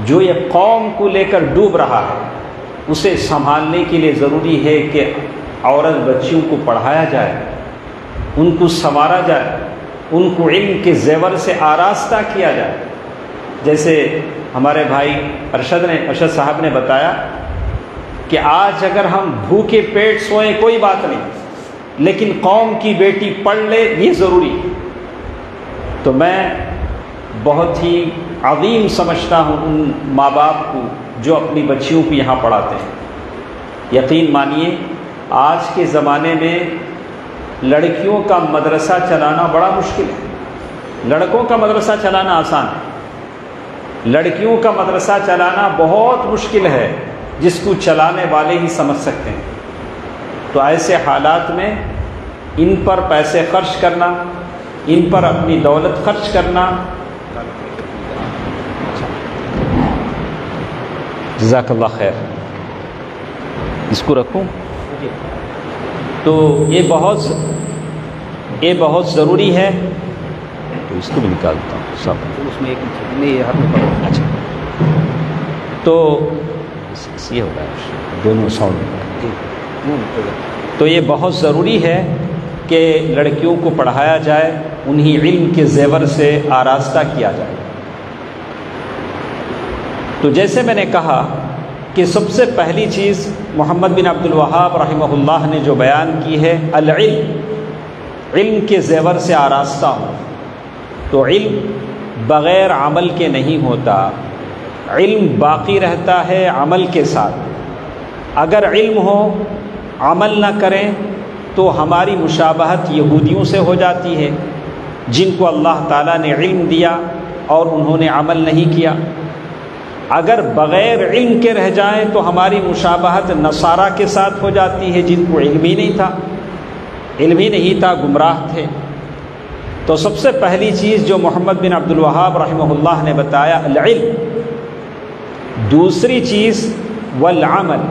جو یہ قوم کو لے کر ڈوب رہا ہے، اسے سنبھالنے کے لیے ضروری ہے کہ عورت بچیوں کو پڑھایا جائے، ان کو سنوارا جائے، ان کو علم کے زیور سے آراستہ کیا جائے۔ جیسے ہمارے بھائی ارشد صاحب نے بتایا کہ آج اگر ہم بھوکے پیٹ سوئیں کوئی بات نہیں، لیکن قوم کی بیٹی پڑھ لے یہ ضروری ہے۔ تو میں بہت ہی عظیم سمجھتا ہوں ان ماں باپ کو جو اپنی بچیوں کو یہاں پڑھاتے ہیں۔ یقین مانیے آج کے زمانے میں لڑکیوں کا مدرسہ چلانا بڑا مشکل ہے، لڑکوں کا مدرسہ چلانا آسان ہے، لڑکیوں کا مدرسہ چلانا بہت مشکل ہے، جس کو چلانے والے ہی سمجھ سکتے ہیں۔ تو ایسے حالات میں ان پر پیسے خرچ کرنا، ان پر اپنی دولت خرچ کرنا، جزاک اللہ خیر، اس کو رکھوں تو یہ بہت ضروری ہے۔ تو اس کو بھی نکالتا ہوں سب، اس میں ایک نہیں اچھا، تو یہ ہوگا دونوں ساؤنڈ۔ تو یہ بہت ضروری ہے کہ لڑکیوں کو پڑھایا جائے، انہیں علم کے زیور سے آراستہ کیا جائے۔ تو جیسے میں نے کہا کہ سب سے پہلی چیز محمد بن عبد الوہاب رحمہ اللہ نے جو بیان کی ہے العلم، علم کے زیور سے آراستہ ہو۔ تو علم بغیر عمل کے نہیں ہوتا، علم باقی رہتا ہے عمل کے ساتھ۔ اگر علم ہو عمل نہ کریں تو ہماری مشابہت یہودیوں سے ہو جاتی ہے، جن کو اللہ تعالیٰ نے علم دیا اور انہوں نے عمل نہیں کیا۔ اگر بغیر علم کے رہ جائیں تو ہماری مشابہت نصارہ کے ساتھ ہو جاتی ہے، جن کو علم ہی نہیں تھا، گمراہ تھے۔ تو سب سے پہلی چیز جو محمد بن عبد الوہاب رحمہ اللہ نے بتایا العلم۔ دوسری چیز والعمل۔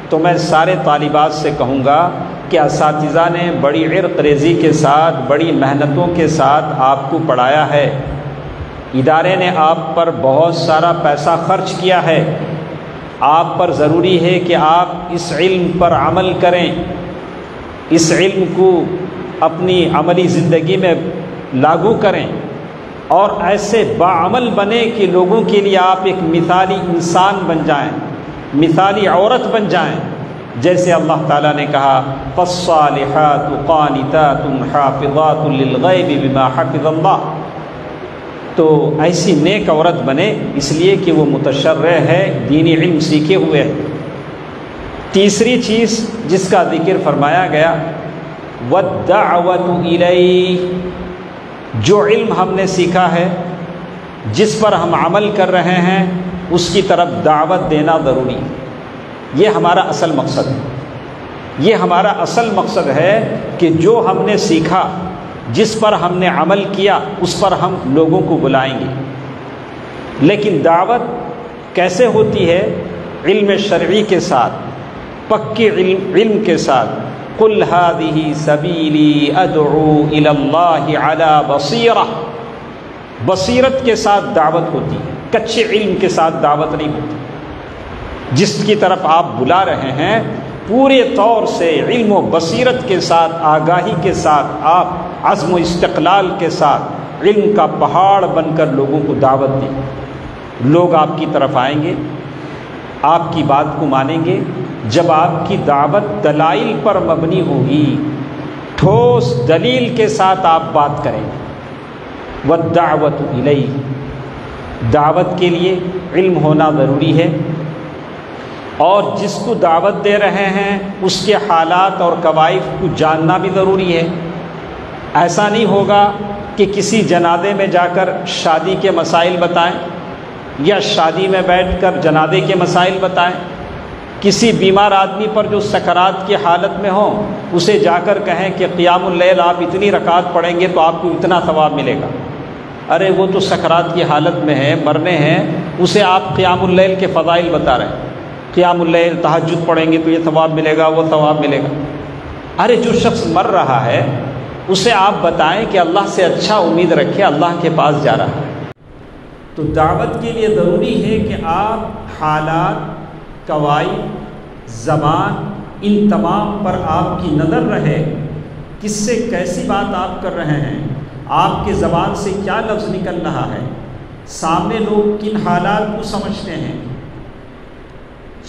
تو میں سارے طالبات سے کہوں گا کہ اساتذہ نے بڑی عرق ریزی کے ساتھ، بڑی محنتوں کے ساتھ آپ کو پڑھایا ہے، ادارے نے آپ پر بہت سارا پیسہ خرچ کیا ہے، آپ پر ضروری ہے کہ آپ اس علم پر عمل کریں، اس علم کو اپنی عملی زندگی میں لاگو کریں، اور ایسے باعمل بنے کہ لوگوں کے لیے آپ ایک مثالی انسان بن جائیں، مثالی عورت بن جائیں، جیسے اللہ تعالیٰ نے کہا فالصالحات قانتات حافظات للغیب بما حفظ اللہ۔ تو ایسی نیک عورت بنے، اس لیے کہ وہ متشرع ہے، دینی علم سیکھے ہوئے ہے۔ تیسری چیز جس کا ذکر فرمایا گیا والدعوۃ الیہ، جو علم ہم نے سیکھا ہے جس پر ہم عمل کر رہے ہیں اس کی طرف دعوت دینا ضروری ہے۔ یہ ہمارا اصل مقصد ہے، یہ ہمارا اصل مقصد ہے کہ جو ہم نے سیکھا، جس پر ہم نے عمل کیا، اس پر ہم لوگوں کو بلائیں گے۔ لیکن دعوت کیسے ہوتی ہے؟ علم شرعی کے ساتھ، پکے علم کے ساتھ۔ قل هذه سبیلی ادعو الی اللہ علی بصیرہ، بصیرت کے ساتھ دعوت ہوتی ہے، کچے علم کے ساتھ دعوت نہیں ہوتی۔ جس کی طرف آپ بلا رہے ہیں پورے طور سے علم و بصیرت کے ساتھ، آگاہی کے ساتھ، آپ عزم و استقلال کے ساتھ علم کا پہاڑ بن کر لوگوں کو دعوت دیں۔ لوگ آپ کی طرف آئیں گے، آپ کی بات کو مانیں گے جب آپ کی دعوت دلائل پر مبنی ہوگی، ٹھوس دلیل کے ساتھ آپ بات کریں گے۔ والدعوۃ الیہ، دعوت کے لیے علم ہونا ضروری ہے، اور جس کو دعوت دے رہے ہیں اس کے حالات اور کوائف کو جاننا بھی ضروری ہے۔ ایسا نہیں ہوگا کہ کسی جنازے میں جا کر شادی کے مسائل بتائیں، یا شادی میں بیٹھ کر جنازے کے مسائل بتائیں۔ کسی بیمار آدمی پر جو سکرات کی حالت میں ہوں اسے جا کر کہیں کہ قیام اللیل آپ اتنی رکعت پڑھیں گے تو آپ کو اتنا ثواب ملے گا۔ ارے وہ تو سکرات کی حالت میں ہے، مرنے ہیں، اسے آپ قیام اللیل کے فضائل بتا رہے ہیں، قیام اللیل تہجد پڑھیں گے تو یہ ثواب ملے گا، وہ ثواب ملے گا۔ ارے جو شخص مر رہا ہے اسے آپ بتائیں کہ اللہ سے اچھا امید رکھے، اللہ کے پاس جا رہا ہے۔ تو دعوت کے لیے ضروری ہے کہ آپ حالات، قواعد، زبان، ان تمام پر آپ کی نظر رہے، کس سے کیسی بات آپ کر رہے ہیں، آپ کے زبان سے کیا لفظ نکل رہا ہے، سامنے لوگ کن حالات کو سمجھتے ہیں۔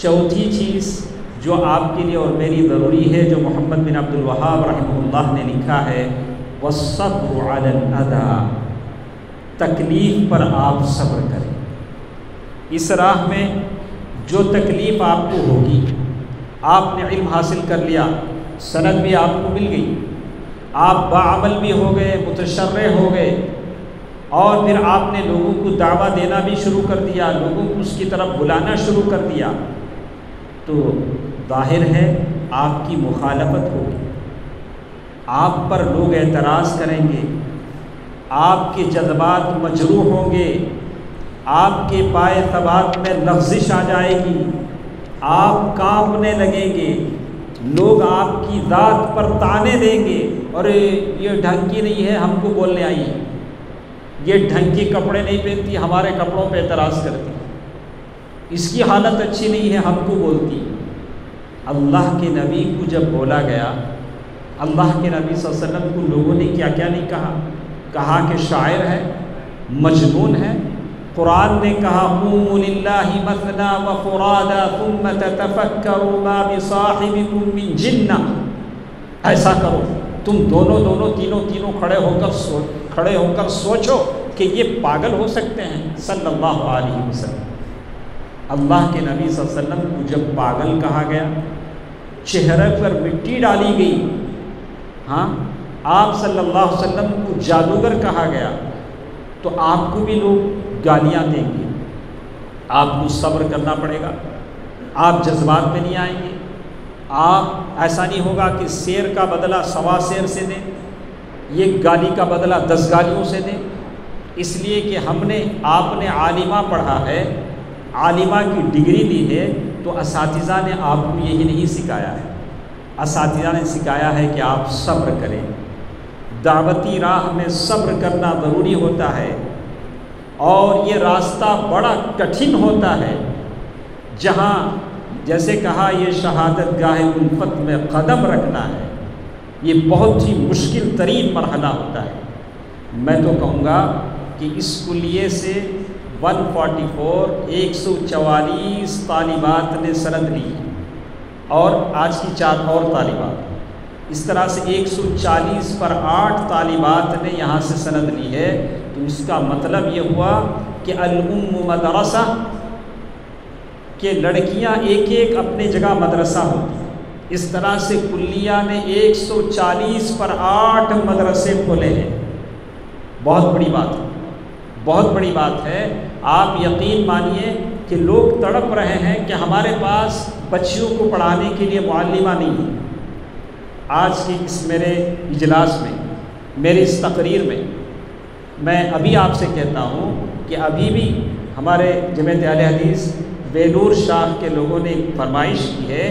چوتھی چیز جو آپ کے لیے اور میری ضروری ہے، جو محمد بن عبد الوہاب رحمہ اللہ نے لکھا ہے، والصبر علی الاذی، تکلیف پر آپ صبر کریں۔ اس راہ میں جو تکلیف آپ کو ہوگی، آپ نے علم حاصل کر لیا، سند بھی آپ کو مل گئی، آپ باعمل بھی ہو گئے، متشرع ہو گئے، اور پھر آپ نے لوگوں کو دعویٰ دینا بھی شروع کر دیا، لوگوں کو اس کی طرف بلانا شروع کر دیا، تو ظاہر ہے آپ کی مخالفت ہوگی، آپ پر لوگ اعتراض کریں گے، آپ کے جذبات مجروح ہوں گے، آپ کے پائے ثبات میں لغزش آ جائے گی، آپ کانپنے لگیں گے، لوگ آپ کی ذات پر طعنے دیں گے، اور یہ ڈھنگ کی نہیں ہے، ہم کو بولنے آئی ہے، یہ ڈھنگ کے کپڑے نہیں پہنتی، ہمارے کپڑوں پہ اعتراض کرتی، اس کی حالت اچھی نہیں ہے، ہم کو بولتی۔ اللہ کے نبی کو جب بولا گیا، اللہ کے نبی صلی اللہ علیہ وسلم کو لوگوں نے کیا کیا نہیں کہا، کہا کہ شاعر ہے، مجنون ہے۔ قرآن نے کہا قوموا للہ مثنی وفرادا ثم تتفکروا ما بصاحبکم من جنہ، ایسا کرو تم دونوں تینوں کھڑے ہو کر سوچو کہ یہ پاگل ہو سکتے ہیں، صلی اللہ علیہ وسلم۔ اللہ کے نبی صلی اللہ علیہ وسلم کو جب پاگل کہا گیا، چہرے پر مٹی ڈالی گئی، ہاں آپ صلی اللہ علیہ وسلم کو جادوگر کہا گیا، تو آپ کو بھی لوگ گالیاں دیں گے، آپ کو صبر کرنا پڑے گا، آپ جذبات میں نہیں آئیں گے، آپ ایسا نہیں ہوگا کہ شیر کا بدلہ 1.25 شیر سے دیں، یہ گالی کا بدلہ 10 گالیوں سے دیں، اس لیے کہ آپ نے عالمہ پڑھا ہے، عالمہ کی ڈگری دی ہے، تو اساتذہ نے آپ کو یہی نہیں سکھایا ہے، اساتذہ نے سکھایا ہے کہ آپ صبر کریں، دعوتی راہ میں صبر کرنا ضروری ہوتا ہے، اور یہ راستہ بڑا کٹھن ہوتا ہے، جہاں جیسے کہا یہ شہادت گاہ الفت میں قدم رکھنا ہے، یہ بہت ہی مشکل ترین مرحلہ ہوتا ہے۔ میں تو کہوں گا کہ اس کلیے سے 144 طالبات نے سند لی، اور آج کی 4 اور طالبات، اس طرح سے 140 پر 8 طالبات نے یہاں سے سند لی ہے، تو اس کا مطلب یہ ہوا کہ الام مدرسہ، کہ لڑکیاں ایک ایک اپنی جگہ مدرسہ ہوتی ہیں، اس طرح سے کلیہ نے 140 پر 8 مدرسے کھولے ہیں. بہت بڑی بات ہے، بہت بڑی بات ہے. آپ یقین مانیے کہ لوگ تڑپ رہے ہیں کہ ہمارے پاس بچیوں کو پڑھانے کے لیے معلمہ نہیں ہے. آج کی اس میرے اجلاس میں، میری اس تقریر میں ابھی آپ سے کہتا ہوں کہ ابھی بھی ہمارے جمعیت اہل حدیث بیلور شاخ کے لوگوں نے ایک فرمائش کی ہے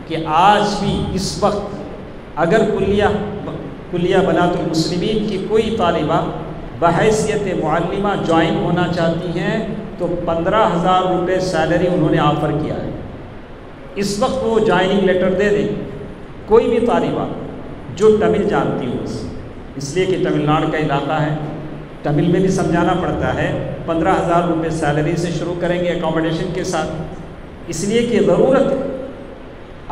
کہ آج بھی اس وقت اگر کلیہ بنات المسلمین کی کوئی طالبہ بحیثیت معلمہ جوائن ہونا چاہتی ہیں تو 15,000 روپے سیلری انہوں نے آفر کیا ہے. اس وقت وہ جوائننگ لیٹر دے دیں کوئی بھی طالبہ جو تمل جانتی ہو، اس لیے کہ تمل ناڈو کا علاقہ ہے، تمل میں بھی سمجھانا پڑتا ہے. 15,000 روپے سیلری سے شروع کریں گے اکوموڈیشن کے ساتھ، اس لیے کہ ضرورت ہے.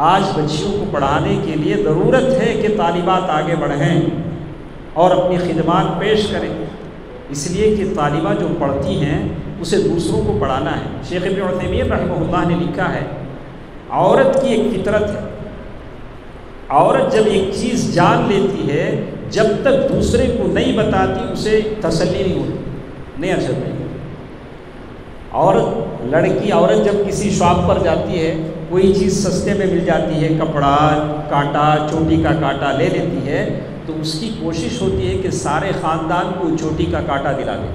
آج بچیوں کو پڑھانے کے لیے ضرورت ہے کہ طالبات آگے بڑھیں اور اپنی خدمات پیش کریں، اس لیے کہ طالبہ جو پڑھتی ہیں اسے دوسروں کو پڑھانا ہے. شیخ ابن عثیمین رحمہ اللہ نے لکھا ہے عورت کی ایک فطرت ہے، عورت جب ایک چیز جان لیتی ہے جب تک دوسرے کو نہیں بتاتی اسے تسلی نہیں ہوتی. نہیں ارشد نہیں، عورت جب کسی شاپ پر جاتی ہے، کوئی چیز سستے میں مل جاتی ہے، کپڑا، کانٹا، چوٹی کا کانٹا لے لیتی ہے تو اس کی کوشش ہوتی ہے کہ سارے خاندان کو چوٹی کا کانٹا دلا دے،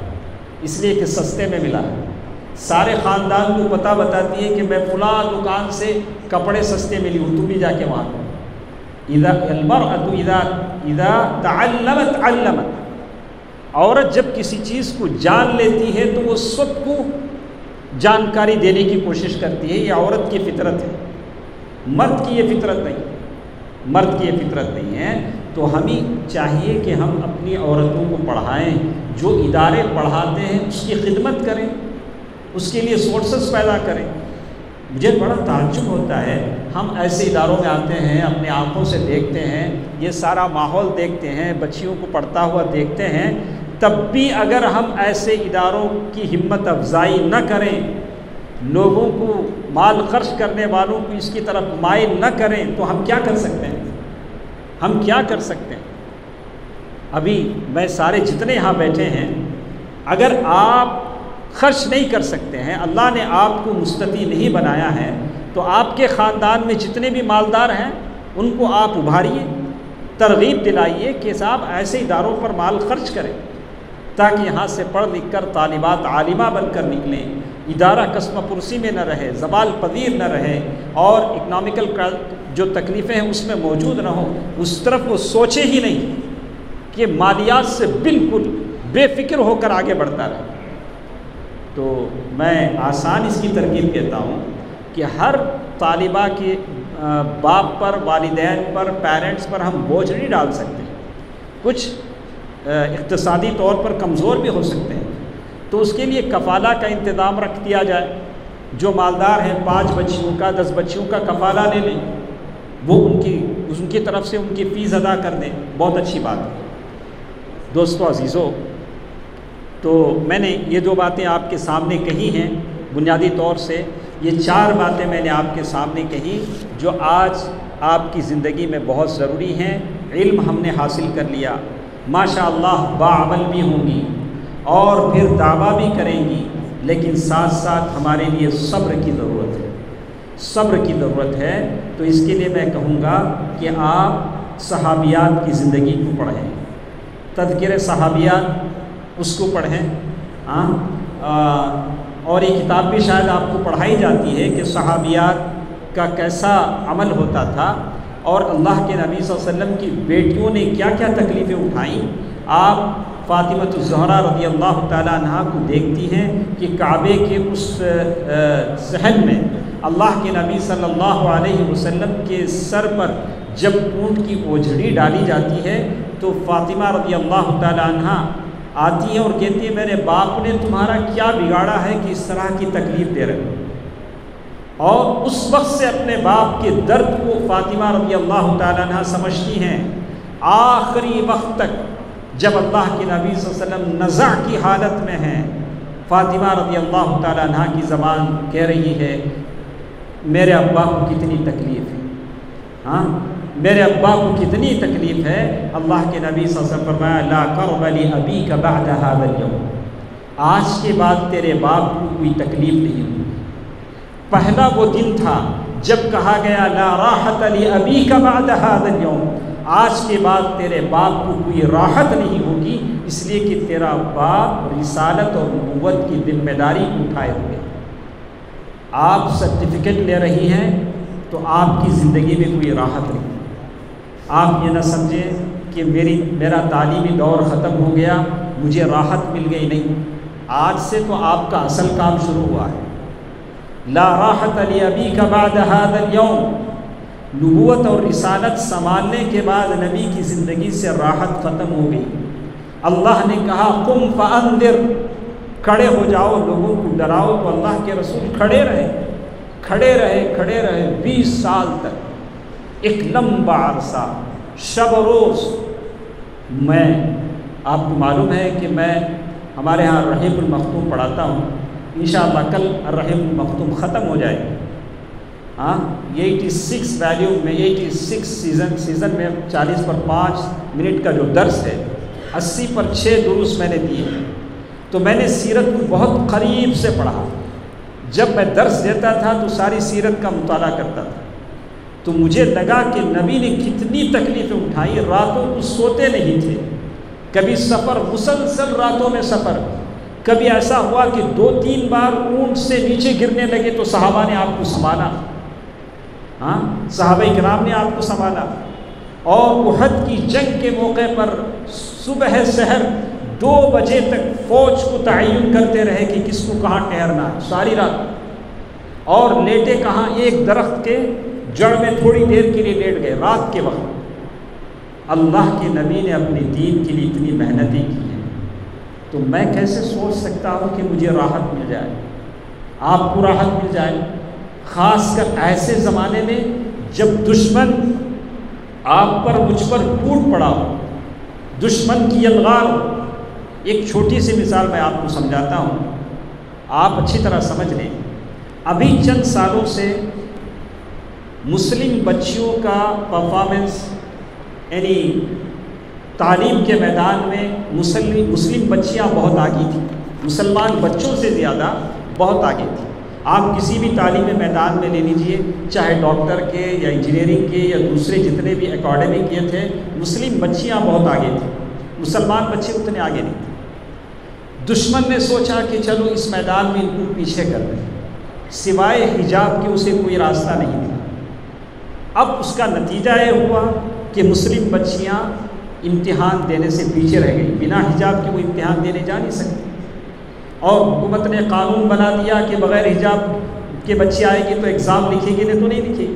اس لیے کہ سستے میں ملا ہے. سارے خاندان کو پتہ بتاتی ہے کہ میں فلاں دکان سے کپڑے سستے ملی ہوں، تو بھی جا کے وہاں. اذا تعلمت علمت. عورت جب کسی چیز کو جان لیتی ہے تو وہ سب کو جانکاری دینے کی کوشش کرتی ہے. یہ عورت کی فطرت ہے، مرد کی یہ فطرت نہیں ہے. تو ہمیں چاہیے کہ ہم اپنی عورتوں کو پڑھائیں، جو ادارے پڑھاتے ہیں اس کی خدمت کریں، اس کے لیے سورسز پیدا کریں. مجھے بڑا تعجب ہوتا ہے، ہم ایسے اداروں میں آتے ہیں، اپنے آنکھوں سے دیکھتے ہیں، یہ سارا ماحول دیکھتے ہیں، بچیوں کو پڑھتا ہوا دیکھتے ہیں، تب بھی اگر ہم ایسے اداروں کی ہمت افزائی نہ کریں، لوگوں کو، مال خرچ کرنے والوں کو اس کی طرف مائل نہ کریں تو ہم کیا کر سکتے ہیں؟ ابھی میں سارے جتنے یہاں بیٹھے ہیں، اگر آپ خرچ نہیں کر سکتے ہیں، اللہ نے آپ کو مستطیع نہیں بنایا ہے، تو آپ کے خاندان میں جتنے بھی مالدار ہیں ان کو آپ ابھاریے، ترغیب دلائیے کہ صاحب ایسے اداروں پر مال خرچ کریں تاکہ یہاں سے پڑھ لکھ کر طالبات عالمہ بن کر نکلیں، ادارہ قسم پرسی میں نہ رہے، زوال پذیر نہ رہے، اور اکنامیکل جو تکلیفیں ہیں اس میں موجود نہ ہوں. اس طرف وہ سوچے ہی نہیں کہ مالیات سے بالکل بے فکر ہو کر آگے بڑھتا رہے. تو میں آسان اس کی ترغیب کہتا ہوں کہ ہر طالبہ کے باپ پر، والدین پر، پیرنٹس پر ہم بوجھ نہیں ڈال سکتے. کچھ اقتصادی طور پر کمزور بھی ہو سکتے ہیں، تو اس کے لیے کفالہ کا انتظام رکھ دیا جائے. جو مالدار ہیں 5 بچیوں کا، 10 بچیوں کا کفالہ لے لیں، وہ ان کی طرف سے ان کی فیس ادا کر دیں. بہت اچھی بات ہے. دوستو عزیزو، تو میں نے یہ 2 باتیں آپ کے سامنے کہی ہیں. بنیادی طور سے یہ 4 باتیں میں نے آپ کے سامنے کہی جو آج آپ کی زندگی میں بہت ضروری ہیں. علم ہم نے حاصل کر لیا، ماشاءاللہ باعمل بھی ہوں گی اور پھر دعویٰ بھی کریں گی، لیکن ساتھ ساتھ ہمارے لیے صبر کی ضرورت ہے. تو اس کے لیے میں کہوں گا کہ آپ صحابیات کی زندگی کو پڑھیں، تذکرہ صحابیات اس کو پڑھیں. اور یہ کتاب بھی شاید آپ کو پڑھائی جاتی ہے کہ صحابیات کا کیسا عمل ہوتا تھا اور اللہ کے نبی صلی اللہ علیہ وسلم کی بیٹیوں نے کیا کیا تکلیفیں اٹھائیں. آپ فاطمۃ الزہرا رضی اللہ تعالیٰ عنہا کو دیکھتی ہیں کہ کعبے کے اس صحن میں اللہ کے نبی صلی اللہ علیہ وسلم کے سر پر جب اونٹ کی اوجھڑی ڈالی جاتی ہے تو فاطمہ رضی اللہ تعالیٰ عنہا آتی ہیں اور کہتی ہے میرے باپ نے تمہارا کیا بگاڑا ہے کہ اس طرح کی تکلیف دے رہے ہو. اور اس وقت سے اپنے باپ کے درد کو فاطمہ رضی اللہ تعالیٰ عنہ سمجھتی ہیں. آخری وقت تک جب اللہ کے نبی صلی اللہ علیہ وسلم نزع کی حالت میں ہیں، فاطمہ رضی اللہ تعالیٰ عنہ کی زبان کہہ رہی ہے میرے ابا کو کتنی تکلیف ہے. ہاں میرے ابا کو کتنی تکلیف ہے. اللہ کے نبی صلی اللہ علیہ وسلم فرمایا لا کرب لابیک بعد هذا اليوم، آج کے بعد تیرے باپ کو کوئی تکلیف نہیں ہوگی. پہلا وہ دن تھا جب کہا گیا لا راحت لابیک بعد هذا اليوم، آج کے بعد تیرے باپ کو کوئی راحت نہیں ہوگی، اس لیے کہ تیرا باپ رسالت اور نبوت کی ذمہ داری اٹھائے ہوئے. آپ سرٹیفکیٹ لے رہی ہیں تو آپ کی زندگی میں کوئی راحت نہیں. آپ یہ نہ سمجھیں کہ میرا تعلیمی دور ختم ہو گیا، مجھے راحت مل گئی. نہیں، آج سے تو آپ کا اصل کام شروع ہوا ہے. لا راحت لابیک بعد هذا اليوم، نبوت اور رسالت سنبھالنے کے بعد نبی کی زندگی سے راحت ختم ہو گئی. اللہ نے کہا قم فانذر، کھڑے ہو جاؤ لوگوں کو ڈراؤ. تو اللہ کے رسول کھڑے رہے 20 سال تک، ایک لمبا عرصہ شب و روز. میں آپ کو معلوم ہے کہ میں ہمارے ہاں الرحیق المختوم پڑھاتا ہوں. انشاءاللہ کل الرحیق المختوم ختم ہو جائے گا. ہاں 86 والیوم میں 86 سیزن میں 40 پر 5 منٹ کا جو درس ہے، 80 پر 6 دروس میں نے دیے. تو میں نے سیرت کو بہت قریب سے پڑھا. جب میں درس دیتا تھا تو ساری سیرت کا مطالعہ کرتا تھا. تو مجھے لگا کہ نبی نے کتنی تکلیفیں اٹھائی. راتوں کو سوتے نہیں تھے، کبھی سفر، مسلسل راتوں میں سفر. کبھی ایسا ہوا کہ 2-3 بار اونٹ سے نیچے گرنے لگے تو صحابہ نے آپ کو سنبھالا. ہاں صحابہ کرام نے آپ کو سنبھالا. اور احد کی جنگ کے موقع پر صبح سحر 2 بجے تک فوج کو تعین کرتے رہے کہ کس کو کہاں ٹھہرنا ہے ساری رات. اور لیٹے کہاں؟ ایک درخت کے جڑ میں تھوڑی دیر کے لیے لیٹ گئے رات کے وقت. اللہ کے نبی نے اپنے دین کے لیے اتنی محنتیں کی ہیں. تو میں کیسے سوچ سکتا ہوں کہ مجھے راحت مل جائے، آپ کو راحت مل جائے؟ خاص کر ایسے زمانے میں جب دشمن آپ پر مجھ پر ٹوٹ پڑا ہو، دشمن کی یلغار ہو. ایک چھوٹی سی مثال میں آپ کو سمجھاتا ہوں، آپ اچھی طرح سمجھ لیں. ابھی چند سالوں سے مسلم بچیوں کا پرفارمنس، یعنی تعلیم کے میدان میں مسلم بچیاں بہت آگے تھیں، مسلمان بچوں سے زیادہ بہت آگے تھیں. آپ کسی بھی تعلیمی میدان میں لے لیجئے، چاہے ڈاکٹر کے یا انجینئرنگ کے یا دوسرے جتنے بھی اکیڈمک یہ تھے، مسلم بچیاں بہت آگے تھیں، مسلمان بچے اتنے آگے نہیں تھے. دشمن نے سوچا کہ چلو اس میدان میں ان کو پیچھے کر دیں، سوائے حجاب کے اسے کوئی راستہ نہیں ملا. اب اس کا نتیجہ یہ ہوا کہ مسلم بچیاں امتحان دینے سے پیچھے رہ گئی. بنا حجاب کے وہ امتحان دینے جا نہیں سکتی. اور حکومت نے قانون بنا دیا کہ بغیر حجاب کے بچی آئے گی تو ایگزام لکھے گی، نہیں تو نہیں لکھے گی.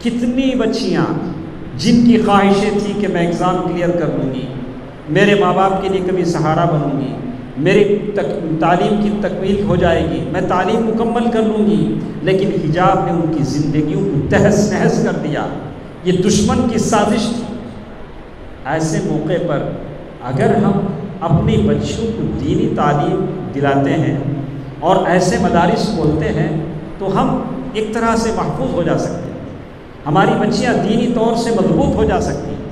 کتنی بچیاں جن کی خواہشیں تھیں کہ میں ایگزام کلیئر کر لوں گی، میرے ماں باپ کے لیے کبھی سہارا بنوں گی، میری تعلیم کی تکمیل ہو جائے گی، میں تعلیم مکمل کر لوں گی، لیکن حجاب نے ان کی زندگیوں کو تہس نہس کر دیا. یہ دشمن کی سازش تھی. ایسے موقع پر اگر ہم اپنی بچیوں کو دینی تعلیم دلاتے ہیں اور ایسے مدارس کھولتے ہیں تو ہم ایک طرح سے محفوظ ہو جا سکتے ہیں. ہماری بچیاں دینی طور سے مضبوط ہو جا سکتی ہیں،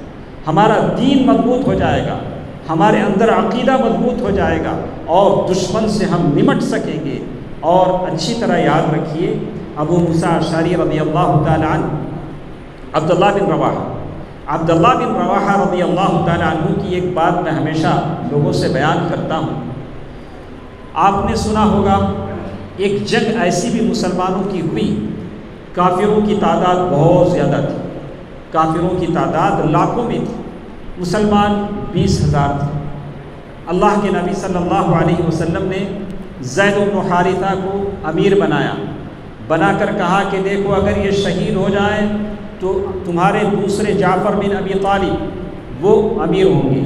ہمارا دین مضبوط ہو جائے گا، ہمارے اندر عقیدہ مضبوط ہو جائے گا اور دشمن سے ہم نمٹ سکیں گے. اور اچھی طرح یاد رکھیے، ابو موسیٰ اشعری رضی اللہ تعالی عنہ، عبداللہ بن رواحہ رضی اللہ تعالی عنہ کی ایک بات میں ہمیشہ لوگوں سے بیان کرتا ہوں. آپ نے سنا ہوگا ایک جنگ ایسی بھی مسلمانوں کی ہوئی، کافروں کی تعداد بہت زیادہ تھی، کافروں کی تعداد لاکھوں میں تھی، مسلمان 20,000 تھے. اللہ کے نبی صلی اللہ علیہ وسلم نے زید بن حارثہ کو امیر بنا کر کہا کہ دیکھو اگر یہ شہید ہو جائیں تو تمہارے دوسرے جعفر بن ابی طالب وہ امیر ہوں گے،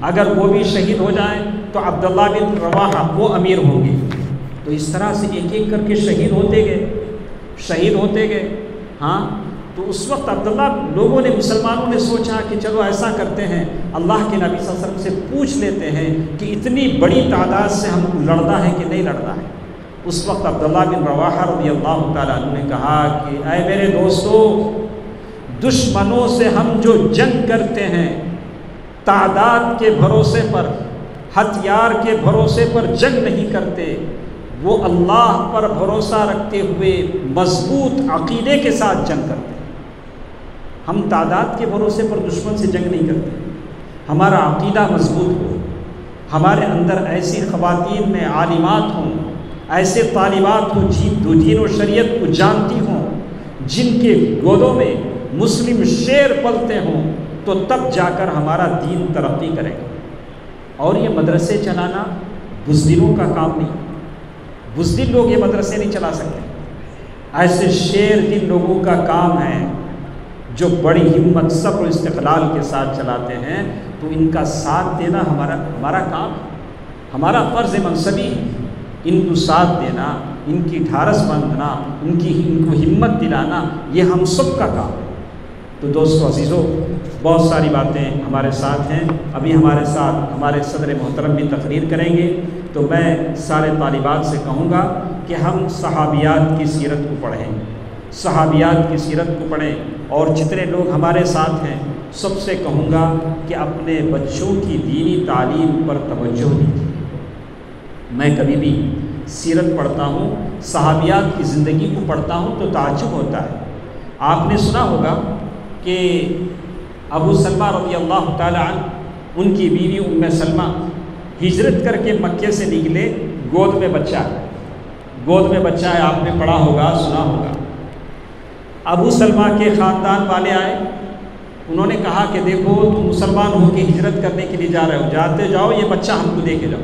اگر وہ بھی شہید ہو جائیں تو عبداللہ بن رواحہ وہ امیر ہوں گے. تو اس طرح سے ایک ایک کر کے شہید ہوتے گئے. ہاں تو اس وقت لوگوں نے، مسلمانوں نے سوچا کہ چلو ایسا کرتے ہیں، اللہ کے نبی صلی اللہ علیہ وسلم سے پوچھ لیتے ہیں کہ اتنی بڑی تعداد سے ہم کو لڑنا ہے کہ نہیں لڑنا ہے. اس وقت عبداللہ بن رواحہ رضی اللہ تعالیٰ عنہ نے کہا کہ اے میرے دوستو، دشمنوں سے ہم جو جنگ کرتے ہیں تعداد کے بھروسے پر، ہتھیار کے بھروسے پر جنگ نہیں کرتے، وہ اللہ پر بھروسہ رکھتے ہوئے مضبوط عقیدے کے ساتھ جنگ کرتے ہیں۔ ہم تعداد کے بھروسے پر دشمن سے جنگ نہیں کرتے، ہمارا عقیدہ مضبوط ہو، ہمارے اندر ایسی خواتین میں عالمات ہوں، ایسے طالبات ہوں جو دین و شریعت کو جانتی ہوں، جن کے گودوں میں مسلم شیر پلتے ہوں، تو تب جا کر ہمارا دین ترقی کرے گا۔ اور یہ مدرسے چلانا بزدلوں کا کام نہیں، بزدل لوگ یہ مدرسے نہیں چلا سکتے، ایسے شیر دل لوگوں کا کام ہے جو بڑی ہمت صبر و استقلال کے ساتھ چلاتے ہیں، تو ان کا ساتھ دینا ہمارا کام، ہمارا فرض منصبی، ان کو ساتھ دینا، ان کی ڈھارس بندھنا، ان کو ہمت دلانا، یہ ہم سب کا کام ہے۔ تو دوستو عزیزو، بہت ساری باتیں ہمارے ساتھ ہیں، ابھی ہمارے ساتھ ہمارے صدر محترم بھی تقریر کریں گے، تو میں سارے طالبات سے کہوں گا کہ ہم صحابیات کی سیرت کو پڑھیں، صحابیات کی سیرت کو پڑھیں، اور جتنے لوگ ہمارے ساتھ ہیں سب سے کہوں گا کہ اپنے بچوں کی دینی تعلیم پر توجہ دیجیے۔ میں کبھی بھی سیرت پڑھتا ہوں، صحابیات کی زندگی کو پڑھتا ہوں تو تعجب ہوتا ہے۔ آپ نے سنا ہوگا کہ ابو سلمہ رضی اللہ تعالی عنہ، ان کی بیوی ام سلمہ ہجرت کر کے مکے سے نکلے، گود میں بچہ ہے، گود میں بچہ ہے، آپ نے پڑھا ہوگا، سنا ہوگا۔ ابو سلمہ کے خاندان والے آئے، انہوں نے کہا کہ دیکھو تم مسلمان ہو کے ہجرت کرنے کے لیے جا رہے ہو، جاتے جاؤ، یہ بچہ ہم کو دے کے جاؤ،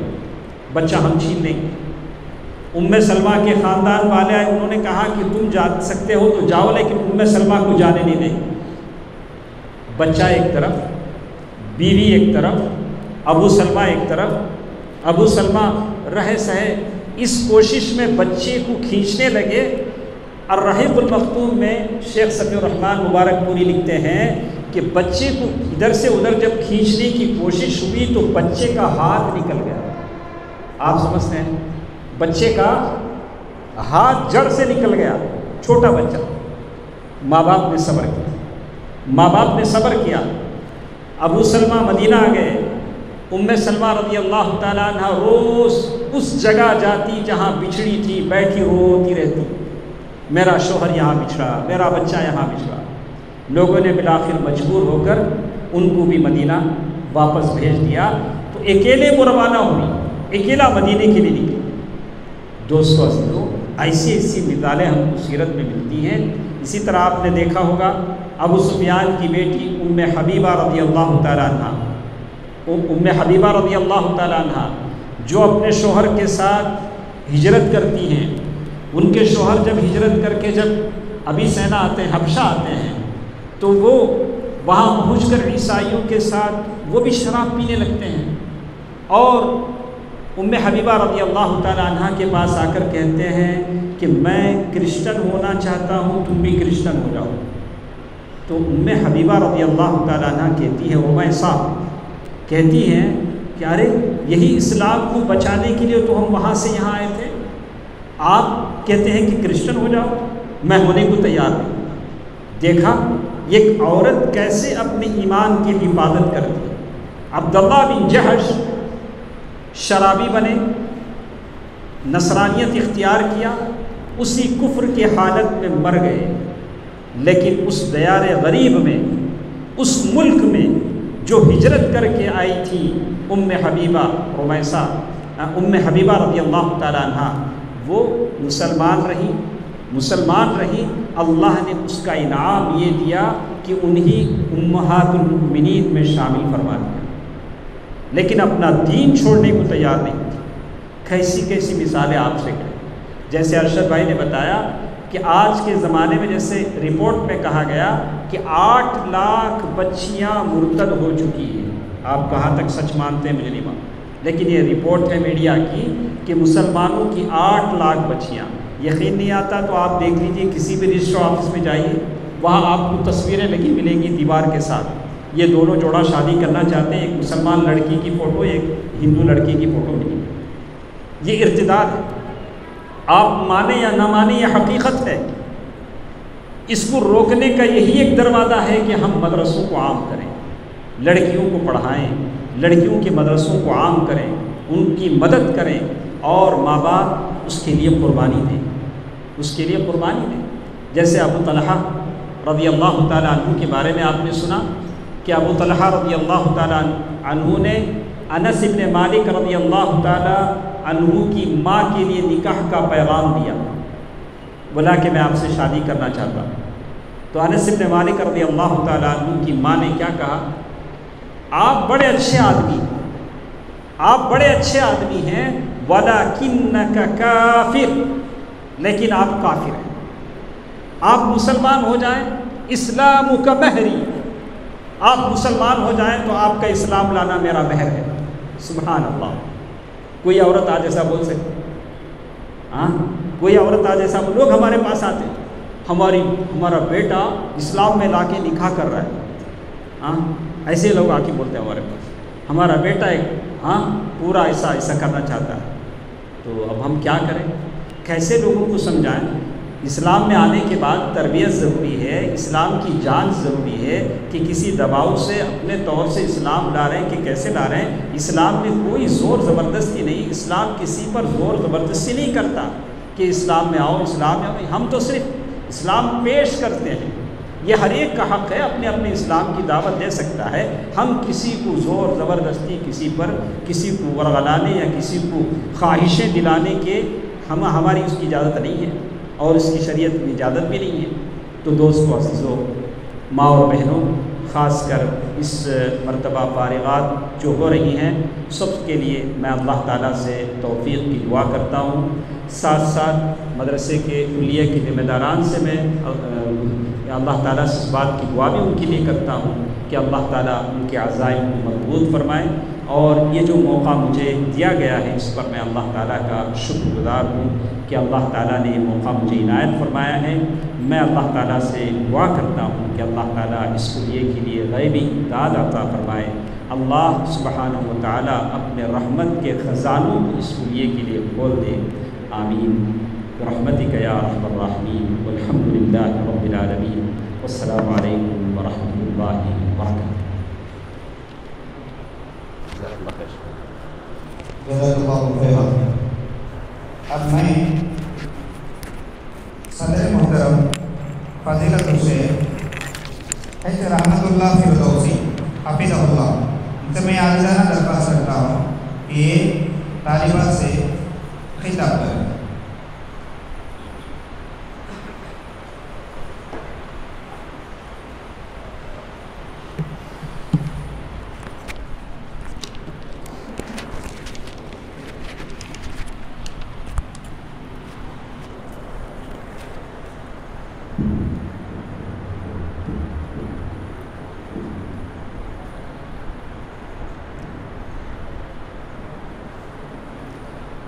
بچہ ہم چھین لیں گے۔ ام سلمہ کے خاندان والے آئے، انہوں نے کہا کہ تم جا سکتے ہو تو جاؤ، لیکن ام سلمہ کو جانے نہیں دیں۔ بچہ ایک طرف، بیوی ایک طرف، ابو سلمہ ایک طرف۔ ابو سلمہ رہے سہے اس کوشش میں بچے کو کھینچنے لگے۔ الرحیق المختوم میں شیخ صفی الرحمن مبارک پوری لکھتے ہیں کہ بچے کو ادھر سے ادھر جب کھینچنے کی کوشش ہوئی تو بچے کا ہاتھ نکل گیا۔ آپ سمجھتے ہیں، بچے کا ہاتھ جڑ سے نکل گیا، چھوٹا بچہ۔ ماں باپ نے صبر کیا، ماں باپ نے صبر کیا۔ ابو سلمہ مدینہ آ گئے، ام سلمہ رضی اللہ تعالیٰ عنہ روز اس جگہ جاتی جہاں بچھڑی تھی، بیٹھی روتی رہتی، میرا شوہر یہاں بچھڑا، میرا بچہ یہاں بچھڑا۔ لوگوں نے بالآخر مجبور ہو کر ان کو بھی مدینہ واپس بھیج دیا، تو اکیلے وہ روانہ ہوئی، اکیلا مدینے کے لیے نکلی۔ دوستو عزیزو، ایسی ایسی مثالیں ہم کو سیرت میں ملتی ہیں۔ اسی طرح آپ نے دیکھا ہوگا ابو سفیان کی بیٹی ام حبیبہ رضی اللہ تعالیٰ عنہ، ام حبیبہ رضی اللہ تعالیٰ عنہ جو اپنے شوہر کے ساتھ ہجرت کرتی ہیں، ان کے شوہر جب ہجرت کر کے جب ابی سینا آتے ہیں، حبشہ آتے ہیں، تو وہ وہاں پہنچ کر عیسائیوں کے ساتھ وہ بھی شراب پینے لگتے ہیں، اور ام حبیبہ رضی اللہ تعالیٰ عنہ کے پاس آ کر کہتے ہیں کہ میں کرسچن ہونا چاہتا ہوں، تم بھی کرسچن ہو جاؤ۔ تو ام حبیبہ رضی اللہ تعالیٰ عنہ کہتی ہے، اویسا کہتی ہیں کہ ارے یہی اسلام کو بچانے کے لیے تو ہم وہاں سے یہاں آئے تھے، آپ کہتے ہیں کہ کرسچن ہو جاؤ، میں ہونے کو تیار نہیں۔ دیکھا ایک عورت کیسے اپنے ایمان کی حفاظت کرتی ہے۔ عبداللہ بن جہش شرابی بنے، نصرانیت اختیار کیا، اسی کفر کے حالت میں مر گئے، لیکن اس دیار غریب میں، اس ملک میں جو ہجرت کر کے آئی تھی ام حبیبہ رومیسہ، ام حبیبہ رضی اللہ تعالیٰ عنہ، وہ مسلمان رہی۔ اللہ نے اس کا انعام یہ دیا کہ انہی امہات المؤمنین میں شامل فرما دیا، لیکن اپنا دین چھوڑنے کو تیار نہیں تھی۔ کیسی کیسی مثالیں آپ سے کریں۔ جیسے ارشد بھائی نے بتایا کہ آج کے زمانے میں جیسے رپورٹ میں کہا گیا کہ 8 لاکھ بچیاں مرتد ہو چکی ہیں۔ آپ کہاں تک سچ مانتے ہیں مجھے نہیں معلوم، لیکن یہ رپورٹ ہے میڈیا کی کہ مسلمانوں کی 8 لاکھ بچیاں۔ یقین نہیں آتا تو آپ دیکھ لیجئے، کسی بھی رجسٹر آفس میں جائیے، وہاں آپ کو تصویریں لگی ملیں گی دیوار کے ساتھ۔ یہ دونوں جوڑا شادی کرنا چاہتے ہیں، ایک مسلمان لڑکی کی فوٹو، ایک ہندو لڑکی کی فوٹو ملی۔ یہ ارتداد ہے، آپ مانیں یا نہ مانیں، یہ حقیقت ہے۔ اس کو روکنے کا یہی ایک دروازہ ہے کہ ہم مدرسوں کو عام کریں، لڑکیوں کو پڑھائیں، لڑکیوں کے مدرسوں کو عام کریں، ان کی مدد کریں، اور ماں باپ اس کے لیے قربانی دیں، اس کے لیے قربانی دیں۔ جیسے ابو طلحہ رضی اللہ تعالیٰ عنہ کے بارے میں آپ نے سنا کہ ابو طلحہ رضی اللہ تعالیٰ عنہ نے انس بن مالک رضی اللہ تعالیٰ عنہ کی ماں کے لیے نکاح کا پیغام دیا، بولا کہ میں آپ سے شادی کرنا چاہتا ہوں۔ تو انس بن مالک رضی اللہ تعالیٰ عنہ کی ماں نے کیا کہا؟ آپ بڑے اچھے آدمی ہیں، آپ بڑے اچھے آدمی ہیں، وَلَكِنَّكَ كَافِرٌ، لیکن آپ کافر ہیں، آپ مسلمان ہو جائیں، اسلامُکَ مہری، آپ مسلمان ہو جائیں تو آپ کا اسلام لانا میرا مہر ہے۔ سبحان اللہ، کوئی عورت آج ایسا بول سکتی؟ ہاں، کوئی عورت آج ایسا، لوگ ہمارے پاس آتے ہیں، ہمارا بیٹا اسلام میں لا کے نکاح کر رہا ہے، ہاں ایسے لوگ آ کے بولتے ہیں ہمارے پاس، ہمارا بیٹا پورا ایسا کرنا چاہتا ہے۔ تو اب ہم کیا کریں؟ کیسے لوگوں کو سمجھائیں؟ اسلام میں آنے کے بعد تربیت ضروری ہے، اسلام کی جانچ ضروری ہے کہ کسی دباؤ سے اپنے طور سے اسلام لا رہے ہیں کہ کیسے لا رہے ہیں۔ اسلام میں کوئی زور زبردستی نہیں، اسلام کسی پر زور زبردستی نہیں کرتا کہ اسلام میں آؤ، اسلام میں آؤ۔ ہم تو صرف اسلام پیش کرتے ہیں، یہ ہر ایک کا حق ہے اپنے اپنے اسلام کی دعوت دے سکتا ہے۔ ہم کسی کو زور زبردستی کسی کو ورغلانے یا کسی کو خواہشیں دلانے کے ہماری اس کی اجازت نہیں ہے، اور اس کی شریعت میں اجازت بھی نہیں ہے۔ تو دوستو عزیزو، ماں اور بہنوں، خاص کر اس مرتبہ فارغات جو ہو رہی ہیں، سب کے لیے میں اللہ تعالیٰ سے توفیق کی دعا کرتا ہوں۔ ساتھ ساتھ مدرسے کے کلیہ کے ذمہ داران سے میں اللہ تعالیٰ سے اس بات کی دعا بھی ان کے لیے کرتا ہوں کہ اللہ تعالیٰ ان کے عزائم کو مضبوط فرمائے، اور یہ جو موقع مجھے دیا گیا ہے اس پر میں اللہ تعالیٰ کا شکر گزار ہوں کہ اللہ تعالیٰ نے یہ موقع مجھے عنایت فرمایا ہے۔ میں اللہ تعالیٰ سے دعا کرتا ہوں کہ اللہ تعالیٰ اس کلیے کے لیے غیبی امداد عطا فرمائے۔ اللہ سبحانہ و تعالیٰ اپنے رحمت کے خزانوں کو اس کلیے کے لیے کھول دے، آمین برحمتک یا ارحم الراحمین، والحمد للہ رب العالمین، والسلام علیکم ورحمۃ اللہ وبرکاتہ۔
جزاک اللہ خیرا۔ اب میں صدر محترم فضیلت الشیخ حج رحمت اللہ فردوسی حفظہ اللہ ان سے میں عاجزانہ درخواست کرتا ہوں کہ یہ طالبات سے خطاب کریں۔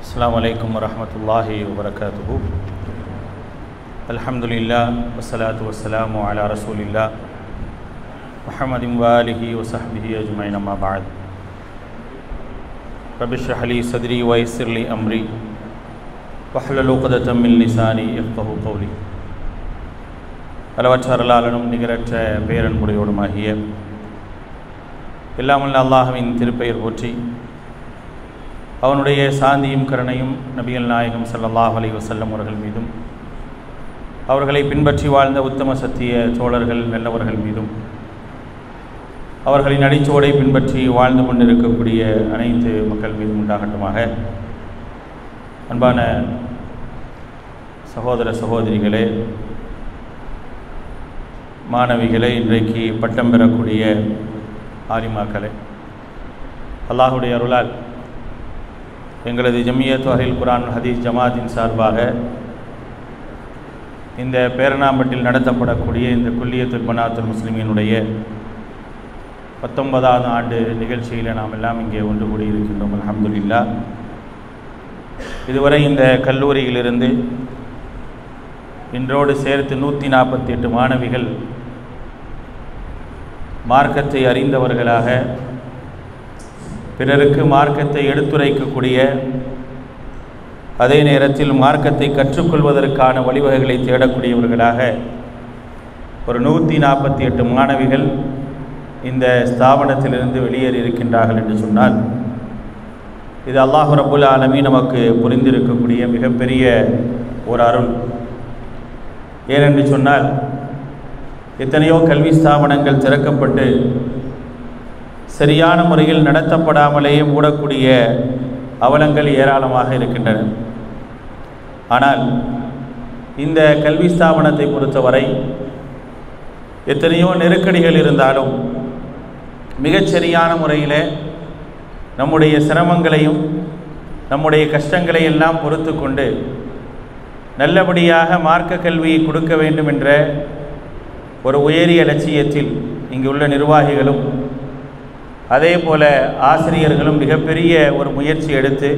السلام علیکم ورحمۃ اللہ وبرکاتہ۔ الحمدللہ والصلاۃ والسلام علی رسول اللہ محمد وآلہ وصحبہ اجمعین، اما بعد۔ رب اشرح لی صدری ویسر لی امری واحلل عقدۃ من لسانی یفقہوا قولی۔ அளவற்ற அருளாளனும் நிகரற்ற பேரன்புடையோடுமாகிய எல்லாம் வல்ல அல்லாஹ்வின் திருப்பெயர் போற்றி அவனுடைய சாந்தியும் கருணையும் நபிகள் நாயகம் ஸல்லல்லாஹு அலைஹி வஸல்லம் அவர்கள் மீதும் அவர்களை பின்பற்றி வாழ்ந்த உத்தம சத்திய தோழர்கள் நல்லவர்கள் மீதும் அவர்களின் அடிச்சோடை பின்பற்றி வாழ்ந்து கொண்டிருக்கக்கூடிய அனைத்து மக்கள் மீதும் உண்டாகட்டுமாக। அன்பான சகோதர சகோதரிகளே, மாணவிகளே, இன்றைக்கு பட்டம் பெறக்கூடிய ஆலிமாக்களே, அல்லாஹுடைய அருளால் எங்களது ஜமியத் அஹ்லுல் குர்ஆன் ஹதீஸ் ஜமாத்தின் சார்பாக இந்த பேரணாம்பட்டில் நடத்தப்படக்கூடிய இந்த குல்லியத்துல் பனாத்துல் முஸ்லிமீனுடைய 19வது ஆண்டு நிகழ்ச்சியில் நாம் எல்லாம் இங்கே ஒன்று கூடியிருக்கின்றோம்। அல்ஹம்துலில்லாஹ்। இதுவரை இந்த கல்லூரியிலிருந்து இன்றோடு சேர்த்து 148 மாணவிகள் மார்க்கத்தை அறிந்தவர்களாக, பிறருக்கு மார்க்கத்தை எடுத்துரைக்கக்கூடிய, அதே நேரத்தில் மார்க்கத்தை கற்றுக்கொள்வதற்கான வழிவகைகளை தேடக்கூடியவர்களாக ஒரு 148 மாணவிகள் இந்த ஸ்தாபனத்திலிருந்து வெளியேறி இருக்கின்றார்கள் என்று சொன்னால் இது அல்லாஹ் ரப்புல் ஆலமீன் நமக்கு புரிந்திருக்கக்கூடிய மிகப்பெரிய ஒரு அருள். ஏனென்று சொன்னால் எத்தனையோ கல்வி ஸ்தாபனங்கள் திறக்கப்பட்டு சரியான முறையில் நடத்தப்படாமலேயே மூடக்கூடிய அவலங்கள் ஏராளமாக இருக்கின்றன. ஆனால் இந்த கல்வி ஸ்தாபனத்தை பொறுத்தவரை எத்தனையோ நெருக்கடிகள் இருந்தாலும் மிகச்சரியான முறையில் நம்முடைய சிரமங்களையும் நம்முடைய கஷ்டங்களை எல்லாம் பொறுத்து கொண்டு நல்லபடியாக மார்க்க கல்வியை கொடுக்க வேண்டும் என்ற ஒரு உயரிய லட்சியத்தில் இங்குள்ள நிர்வாகிகளும் அதே போல ஆசிரியர்களும் மிகப்பெரிய ஒரு முயற்சி எடுத்து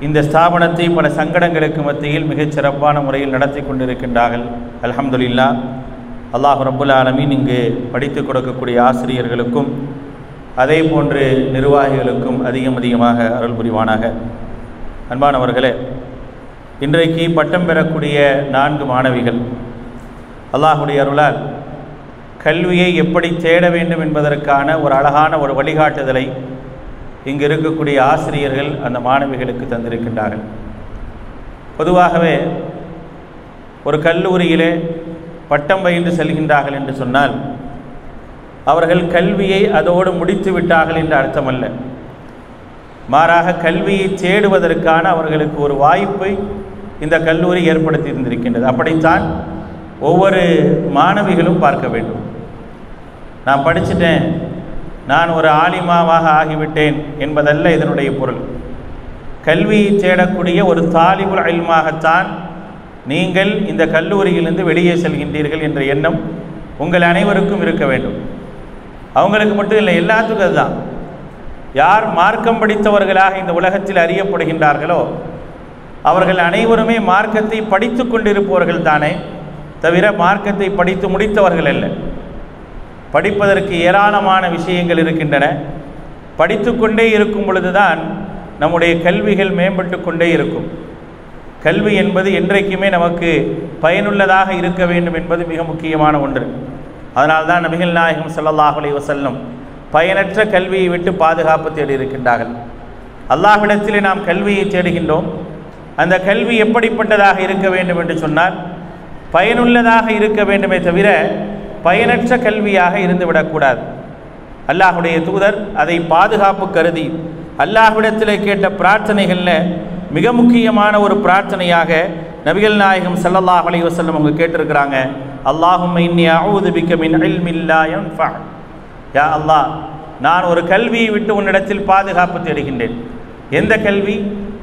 இந்த ஸ்தாபனத்தை பல சங்கடங்களுக்கு மத்தியில் மிகச் சிறப்பான முறையில் நடத்தி கொண்டிருக்கின்றார்கள். அல்ஹம்துலில்லாஹ். அல்லாஹ் ரப்புல் ஆலமீன் இங்கு படித்து கொடுக்கக்கூடிய ஆசிரியர்களுக்கும் அதே போன்று நிர்வாகிகளுக்கும் அதிகமாக அருள் புரிவானாக. அன்பானவர்களே, இன்றைக்கு பட்டம் பெறக்கூடிய 4 மாணவிகள் அல்லாஹுடைய அருளால் கல்வியை எப்படி தேட வேண்டும் என்பதற்கான ஒரு அழகான ஒரு வழிகாட்டுதலை இங்கு இருக்கக்கூடிய ஆசிரியர்கள் அந்த மாணவிகளுக்கு தந்திருக்கின்றார்கள். பொதுவாகவே ஒரு கல்லூரியிலே பட்டம் பயின்று செல்கின்றார்கள் என்று சொன்னால் அவர்கள் கல்வியை அதோடு முடித்து விட்டார்கள் என்ற அர்த்தமல்ல. மாறாக கல்வியை தேடுவதற்கான அவர்களுக்கு ஒரு வாய்ப்பை இந்த கல்லூரி ஏற்படுத்தி இருந்திருக்கின்றது. அப்படித்தான் ஒவ்வொரு மாணவிகளும் பார்க்க வேண்டும். நான் படிச்சுட்டேன், நான் ஒரு ஆலிமாவாக ஆகிவிட்டேன் என்பதல்ல இதனுடைய பொருள். கல்வியை தேடக்கூடிய ஒரு தாலிபுல் இல்மாகத்தான் நீங்கள் இந்த கல்லூரியிலிருந்து வெளியே செல்கின்றீர்கள் என்ற எண்ணம் உங்கள் அனைவருக்கும் இருக்க வேண்டும். அவங்களுக்கு மட்டும் இல்லை, எல்லாத்துக்கும் அதுதான். யார் மார்க்கம் படித்தவர்களாக இந்த உலகத்தில் அறியப்படுகின்றார்களோ அவர்கள் அனைவருமே மார்க்கத்தை படித்து கொண்டிருப்பவர்கள் தானே தவிர மார்க்கத்தை படித்து முடித்தவர்கள் அல்ல. படிப்பதற்கு ஏராளமான விஷயங்கள் இருக்கின்றன. படித்து கொண்டே இருக்கும் பொழுதுதான் நம்முடைய கல்விகள் மேம்பட்டு கொண்டே இருக்கும். கல்வி என்பது என்றைக்குமே நமக்கு பயனுள்ளதாக இருக்க வேண்டும் என்பது மிக முக்கியமான ஒன்று. அதனால்தான் நபிகள் நாயகம் ஸல்லல்லாஹு அலைஹி வஸல்லம் பயனற்ற கல்வியை விட்டு பாதுகாப்பு தேடி இருக்கின்றார்கள். அல்லாஹ்விடத்திலே நாம் கல்வியை தேடுகின்றோம். அந்த கல்வி எப்படிப்பட்டதாக இருக்க வேண்டும் என்று சொன்னால் பயனுள்ளதாக இருக்க வேண்டுமே தவிர பயனற்ற கல்வியாக இருந்துவிடக்கூடாது. அல்லாஹுடைய தூதர் அதை பாதுகாப்பு கருதி அல்லாஹ்விடத்திலே கேட்ட பிரார்த்தனைகளில் மிக முக்கியமான ஒரு பிரார்த்தனையாக நபிகள் நாயகம் ஸல்லல்லாஹு அலைஹி வஸல்லம் அவங்க கேட்டிருக்கிறாங்க, அல்லாஹும்ம இன்னி அஊது பிக்க மின் இல்மின் லா யன்ஃபா. யா அல்லாஹ், நான் ஒரு கல்வியை விட்டு உன்னிடத்தில் பாதுகாப்பு தேடுகின்றேன். எந்த கல்வி?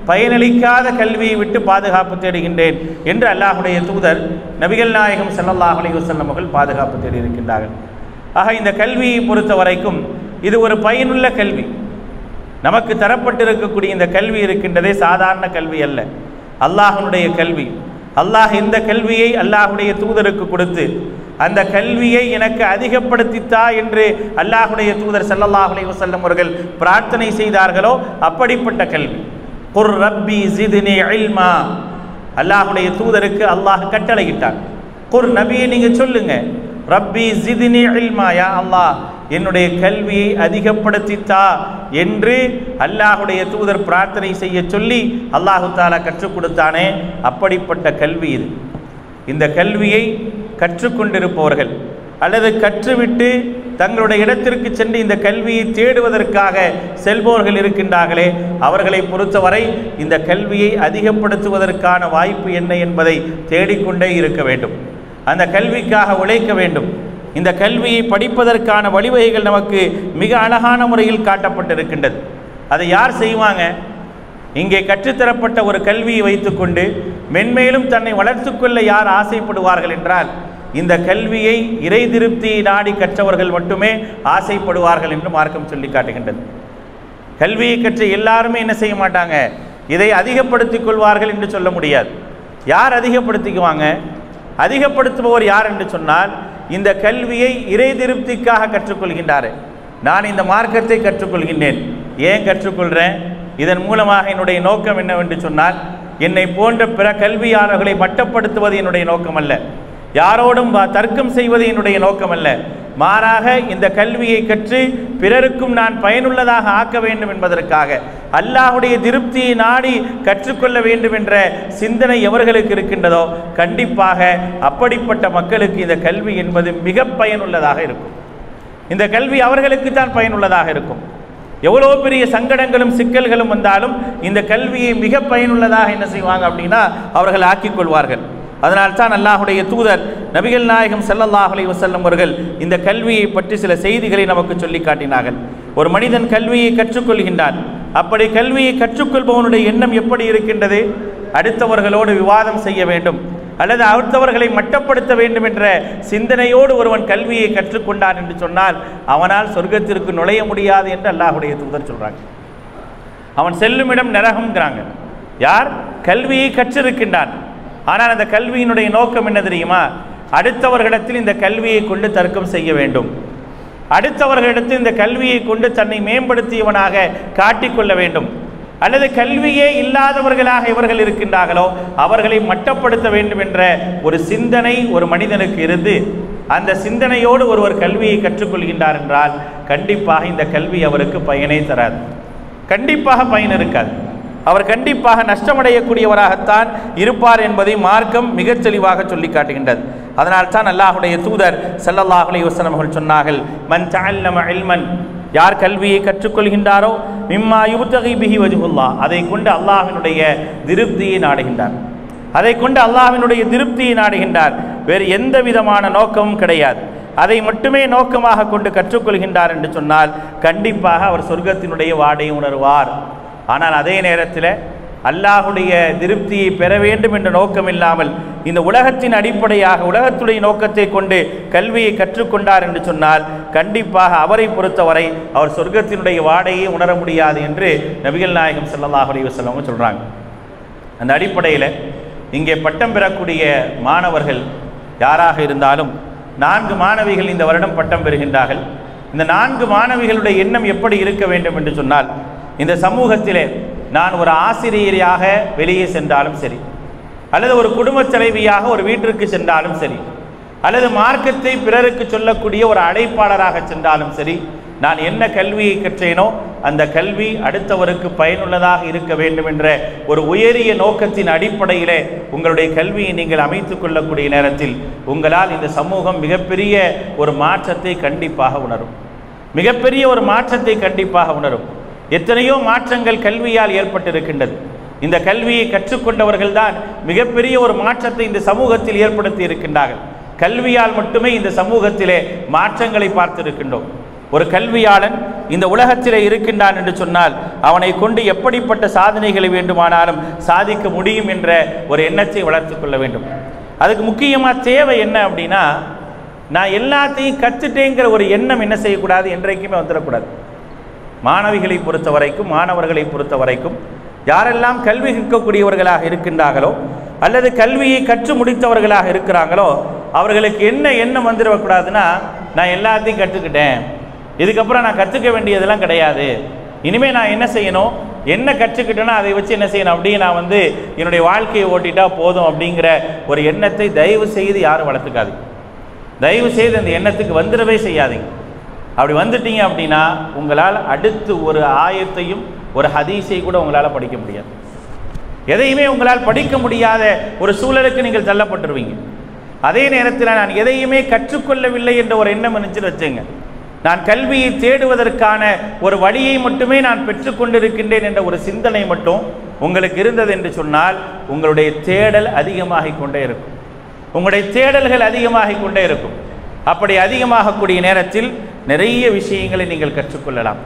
பயனளிக்காத கல்வியை விட்டு பாதுகாப்பு தேடுகின்றேன் என்று அல்லாஹுடைய தூதர் நபிகள் நாயகம் ஸல்லல்லாஹு அலைஹி வஸல்லம் அவர்கள் பாதுகாப்பு தேடி இருக்கின்றார்கள். ஆக இந்த கல்வியை பொறுத்த வரைக்கும் இது ஒரு பயனுள்ள கல்வி. நமக்கு தரப்பட்டிருக்கக்கூடிய இந்த கல்வி இருக்கின்றதே சாதாரண கல்வி அல்ல, அல்லாஹ்வுடைய கல்வி. அல்லாஹ் இந்த கல்வியை அல்லாஹுடைய தூதருக்கு கொடுத்து அந்த கல்வியை எனக்கு அதிகப்படுத்தித்தா என்று அல்லாஹுடைய தூதர் ஸல்லல்லாஹு அலைஹி வஸல்லம் அவர்கள் பிரார்த்தனை செய்தார்களோ அப்படிப்பட்ட கல்வி. குர் ரப்பி ஜித்னி இல்மா. அல்லாஹுடைய தூதருக்கு அல்லாஹ் கட்டளையிட்டார், குர் நபியை நீங்க சொல்லுங்க, ரப்பி ஜித்னி இல்மா, யா அல்லாஹ் என்னுடைய கல்வியை அதிகப்படுத்தித்தா என்று அல்லாஹுடைய தூதர் பிரார்த்தனை செய்ய சொல்லி அல்லாஹு தாலா கற்றுக் கொடுத்தானே, அப்படிப்பட்ட கல்வி இது. இந்த கல்வியை கற்றுக்கொண்டிருப்பவர்கள் அல்லது கற்றுவிட்டு தங்களுடைய இடத்திற்கு சென்று இந்த கல்வியை தேடுவதற்காக செல்பவர்கள் இருக்கின்றார்களே, அவர்களை பொறுத்தவரை இந்த கல்வியை அதிகப்படுத்துவதற்கான வாய்ப்பு என்ன என்பதை தேடிக்கொண்டே இருக்க வேண்டும். அந்த கல்விக்காக உழைக்க வேண்டும். இந்த கல்வியை படிப்பதற்கான வழிவகைகள் நமக்கு மிக அழகான முறையில் காட்டப்பட்டிருக்கின்றது. அதை யார் செய்வாங்க? இங்கே கற்றுத்தரப்பட்ட ஒரு கல்வியை வைத்துக்கொண்டு மென்மேலும் தன்னை வளர்த்துக்கொள்ள யார் ஆசைப்படுவார்கள் என்றால் இந்த கல்வியை இறை திருப்தி நாடி கற்றவர்கள் மட்டுமே ஆசைப்படுவார்கள் என்று மார்க்கம் சொல்லி காட்டுகின்றது. கல்வியை கற்ற எல்லாருமே என்ன செய்ய மாட்டாங்க, இதை அதிகப்படுத்திக் கொள்வார்கள் என்று சொல்ல முடியாது. யார் அதிகப்படுத்திக்குவாங்க? அதிகப்படுத்துபவர் யார் என்று சொன்னால் இந்த கல்வியை இறை திருப்திக்காக கற்றுக்கொள்கின்றார். நான் இந்த மார்க்கத்தை கற்றுக்கொள்கின்றேன். ஏன் கற்றுக்கொள்கிறேன்? இதன் மூலமாக என்னுடைய நோக்கம் என்னவென்று சொன்னால் என்னை போன்ற பிற கல்வியாளர்களை மட்டப்படுத்துவது என்னுடைய நோக்கம் அல்ல. யாரோடும் தர்க்கம் செய்வது என்னுடைய நோக்கம் அல்ல. மாறாக இந்த கல்வியை கற்று பிறருக்கும் நான் பயனுள்ளதாக ஆக்க வேண்டும் என்பதற்காக, அல்லாஹ்வுடைய திருப்தியை நாடி கற்றுக்கொள்ள வேண்டும் என்ற சிந்தனை எவர்களுக்கு இருக்கின்றதோ கண்டிப்பாக அப்படிப்பட்ட மக்களுக்கு இந்த கல்வி என்பது மிக பயனுள்ளதாக இருக்கும். இந்த கல்வி அவர்களுக்கு தான் பயனுள்ளதாக இருக்கும். எவ்வளோ பெரிய சங்கடங்களும் சிக்கல்களும் வந்தாலும் இந்த கல்வியை மிக பயனுள்ளதாக என்ன செய்வாங்க அப்படின்னா அவர்கள் ஆக்கிக் கொள்வார்கள். அதனால்தான் அல்லாஹுடைய தூதர் நபிகள் நாயகம் ஸல்லல்லாஹு அலைஹி வஸல்லம் அவர்கள் இந்த கல்வியை பற்றி சில செய்திகளை நமக்கு சொல்லி காட்டினார்கள். ஒரு மனிதன் கல்வியை கற்றுக்கொள்கின்றான். அப்படி கல்வியை கற்றுக்கொள்பவனுடைய எண்ணம் எப்படி இருக்கின்றது? அடுத்தவர்களோடு விவாதம் செய்ய வேண்டும் அல்லது அடுத்தவர்களை மட்டப்படுத்த வேண்டும் என்ற சிந்தனையோடு ஒருவன் கல்வியை கற்றுக்கொண்டான் என்று சொன்னால் அவனால் சொர்க்கத்திற்கு நுழைய முடியாது என்று அல்லாஹுடைய தூதர் சொல்றாங்க. அவன் செல்லும் இடம் நரகம்ங்கிறாங்க. யார் கல்வியை கற்றிருக்கின்றான், ஆனால் அந்த கல்வியினுடைய நோக்கம் என்ன தெரியுமா? அடுத்தவர்களிடத்தில் இந்த கல்வியை கொண்டு தர்க்கம் செய்ய வேண்டும், அடுத்தவர்களிடத்தில் இந்த கல்வியை கொண்டு தன்னை மேம்படுத்தியவனாக காட்டிக்கொள்ள வேண்டும், அல்லது கல்வியே இல்லாதவர்களாக இவர்கள் இருக்கின்றார்களோ அவர்களை மட்டப்படுத்த வேண்டும் என்ற ஒரு சிந்தனை ஒரு மனிதனுக்கு இருந்து அந்த சிந்தனையோடு ஒருவர் கல்வியை கற்றுக்கொள்கின்றார் என்றால் கண்டிப்பாக இந்த கல்வி அவருக்கு பயனை தராது, கண்டிப்பாக பயன் இருக்காது. அவர் கண்டிப்பாக நஷ்டமடையக்கூடியவராகத்தான் இருப்பார் என்பதை மார்க்கம் மிக தெளிவாக சொல்லி காட்டுகின்றது. அதனால் தான் அல்லாஹுடைய தூதர் ஸல்லல்லாஹு அலைஹி வஸல்லம் அவர்கள் சொன்னார்கள், மன் தஅல்லம இல்மன், யார் கல்வியை கற்றுக்கொள்கின்றாரோ, மிம்மா யுப்தகி பிஹி வஜ்ஹுல்லாஹ், அதை கொண்டு அல்லாஹ்வினுடைய திருப்தியை நாடுகின்றார், அதை கொண்டு அல்லாஹ்வினுடைய திருப்தியை நாடுகின்றார், வேறு எந்த விதமான நோக்கமும் கிடையாது, அதை மட்டுமே நோக்கமாக கொண்டு கற்றுக்கொள்கின்றார் என்று சொன்னால் கண்டிப்பாக அவர் சொர்க்கத்தினுடைய வாடையை உணர்வார். ஆனால் அதே நேரத்தில் அல்லாஹுடைய திருப்தியை பெற வேண்டும் என்ற நோக்கம் இல்லாமல் இந்த உலகத்தின் அடிப்படையாக உலகத்துடைய நோக்கத்தை கொண்டு கல்வியை கற்றுக்கொண்டார் என்று சொன்னால் கண்டிப்பாக அவரை பொறுத்தவரை அவர் சொர்க்கத்தினுடைய வாடையை உணர முடியாது என்று நபிகள் நாயகம் ஸல்லல்லாஹு அலைஹி வஸல்லம் சொல்கிறாங்க. அந்த அடிப்படையில் இங்கே பட்டம் பெறக்கூடிய மாணவர்கள் யாராக இருந்தாலும் 4 மாணவிகள் இந்த வருடம் பட்டம் பெறுகின்றார்கள். இந்த 4 மாணவிகளுடைய எண்ணம் எப்படி இருக்க வேண்டும் என்று சொன்னால், இந்த சமூகத்திலே நான் ஒரு ஆசிரியராக வெளியே சென்றாலும் சரி, அல்லது ஒரு குடும்ப தலைவியாக ஒரு வீட்டிற்கு சென்றாலும் சரி, அல்லது மார்க்கத்தை பிறருக்கு சொல்லக்கூடிய ஒரு அழைப்பாளராக சென்றாலும் சரி, நான் என்ன கல்வியை கற்றேனோ அந்த கல்வி அடுத்தவருக்கு பயனுள்ளதாக இருக்க வேண்டும் என்ற ஒரு உயரிய நோக்கத்தின் அடிப்படையிலே உங்களுடைய கல்வியை நீங்கள் அமைத்து கொள்ளக்கூடிய நேரத்தில் உங்களால் இந்த சமூகம் மிகப்பெரிய ஒரு மாற்றத்தை கண்டிப்பாக உணரும், மிகப்பெரிய ஒரு மாற்றத்தை கண்டிப்பாக உணரும். எத்தனையோ மாற்றங்கள் கல்வியால் ஏற்பட்டிருக்கின்றது. இந்த கல்வியை கற்றுக்கொண்டவர்கள் தான் மிகப்பெரிய ஒரு மாற்றத்தை இந்த சமூகத்தில் ஏற்படுத்தி இருக்கின்றார்கள். கல்வியால் மட்டுமே இந்த சமூகத்திலே மாற்றங்களை பார்த்திருக்கின்றோம். ஒரு கல்வியாளன் இந்த உலகத்திலே இருக்கின்றான் என்று சொன்னால் அவனை கொண்டு எப்படிப்பட்ட சாதனைகளை வேண்டுமானாலும் சாதிக்க முடியும் என்ற ஒரு எண்ணத்தை வளர்த்து கொள்ள வேண்டும். அதுக்கு முக்கியமாக தேவை என்ன அப்படின்னா, நான் எல்லாத்தையும் கற்றுட்டேங்கிற ஒரு எண்ணம் என்ன செய்யக்கூடாது, என்றைக்குமே வந்துடக்கூடாது. மாணவிகளை பொறுத்த வரைக்கும், மாணவர்களை பொறுத்த வரைக்கும் யாரெல்லாம் கல்வி கற்கக்கூடியவர்களாக இருக்கின்றார்களோ அல்லது கல்வியை கற்று முடித்தவர்களாக இருக்கிறாங்களோ அவர்களுக்கு என்ன எண்ணம் வந்துடக்கூடாதுன்னா, நான் எல்லாத்தையும் கற்றுக்கிட்டேன், இதுக்கப்புறம் நான் கற்றுக்க வேண்டியதெல்லாம் கிடையாது, இனிமேல் நான் என்ன செய்யணும், என்ன கற்றுக்கிட்டேன்னா அதை வச்சு என்ன செய்யணும், அப்படியே நான் என்னுடைய வாழ்க்கையை ஓட்டிட்டா போதும் அப்படிங்கிற ஒரு எண்ணத்தை தயவு செய்து யாரும் வளர்த்துக்காது. தயவு செய்து அந்த எண்ணத்துக்கு வந்துடவே செய்யாதீங்க. அப்படி வந்துட்டீங்க அப்படின்னா உங்களால் அடுத்து ஒரு ஆயத்தையும் ஒரு ஹதீஸை கூட உங்களால் படிக்க முடியாது. எதையுமே உங்களால் படிக்க முடியாத ஒரு சூழலுக்கு நீங்கள் தள்ளப்பட்டுருவீங்க. அதே நேரத்தில் நான் எதையுமே கற்றுக்கொள்ளவில்லை என்ற ஒரு எண்ணம் நினைச்சு வச்சுங்க, நான் கல்வியை தேடுவதற்கான ஒரு வழியை மட்டுமே நான் பெற்றுக்கொண்டிருக்கின்றேன் என்ற ஒரு சிந்தனை மட்டும் உங்களுக்கு இருந்தது என்று சொன்னால் உங்களுடைய தேடல் அதிகமாகிக் கொண்டே இருக்கும், உங்களுடைய தேடல்கள் அதிகமாகிக் கொண்டே இருக்கும். அப்படி அதிகமாகக்கூடிய நேரத்தில் நிறைய விஷயங்களை நீங்கள் கற்றுக்கொள்ளலாம்,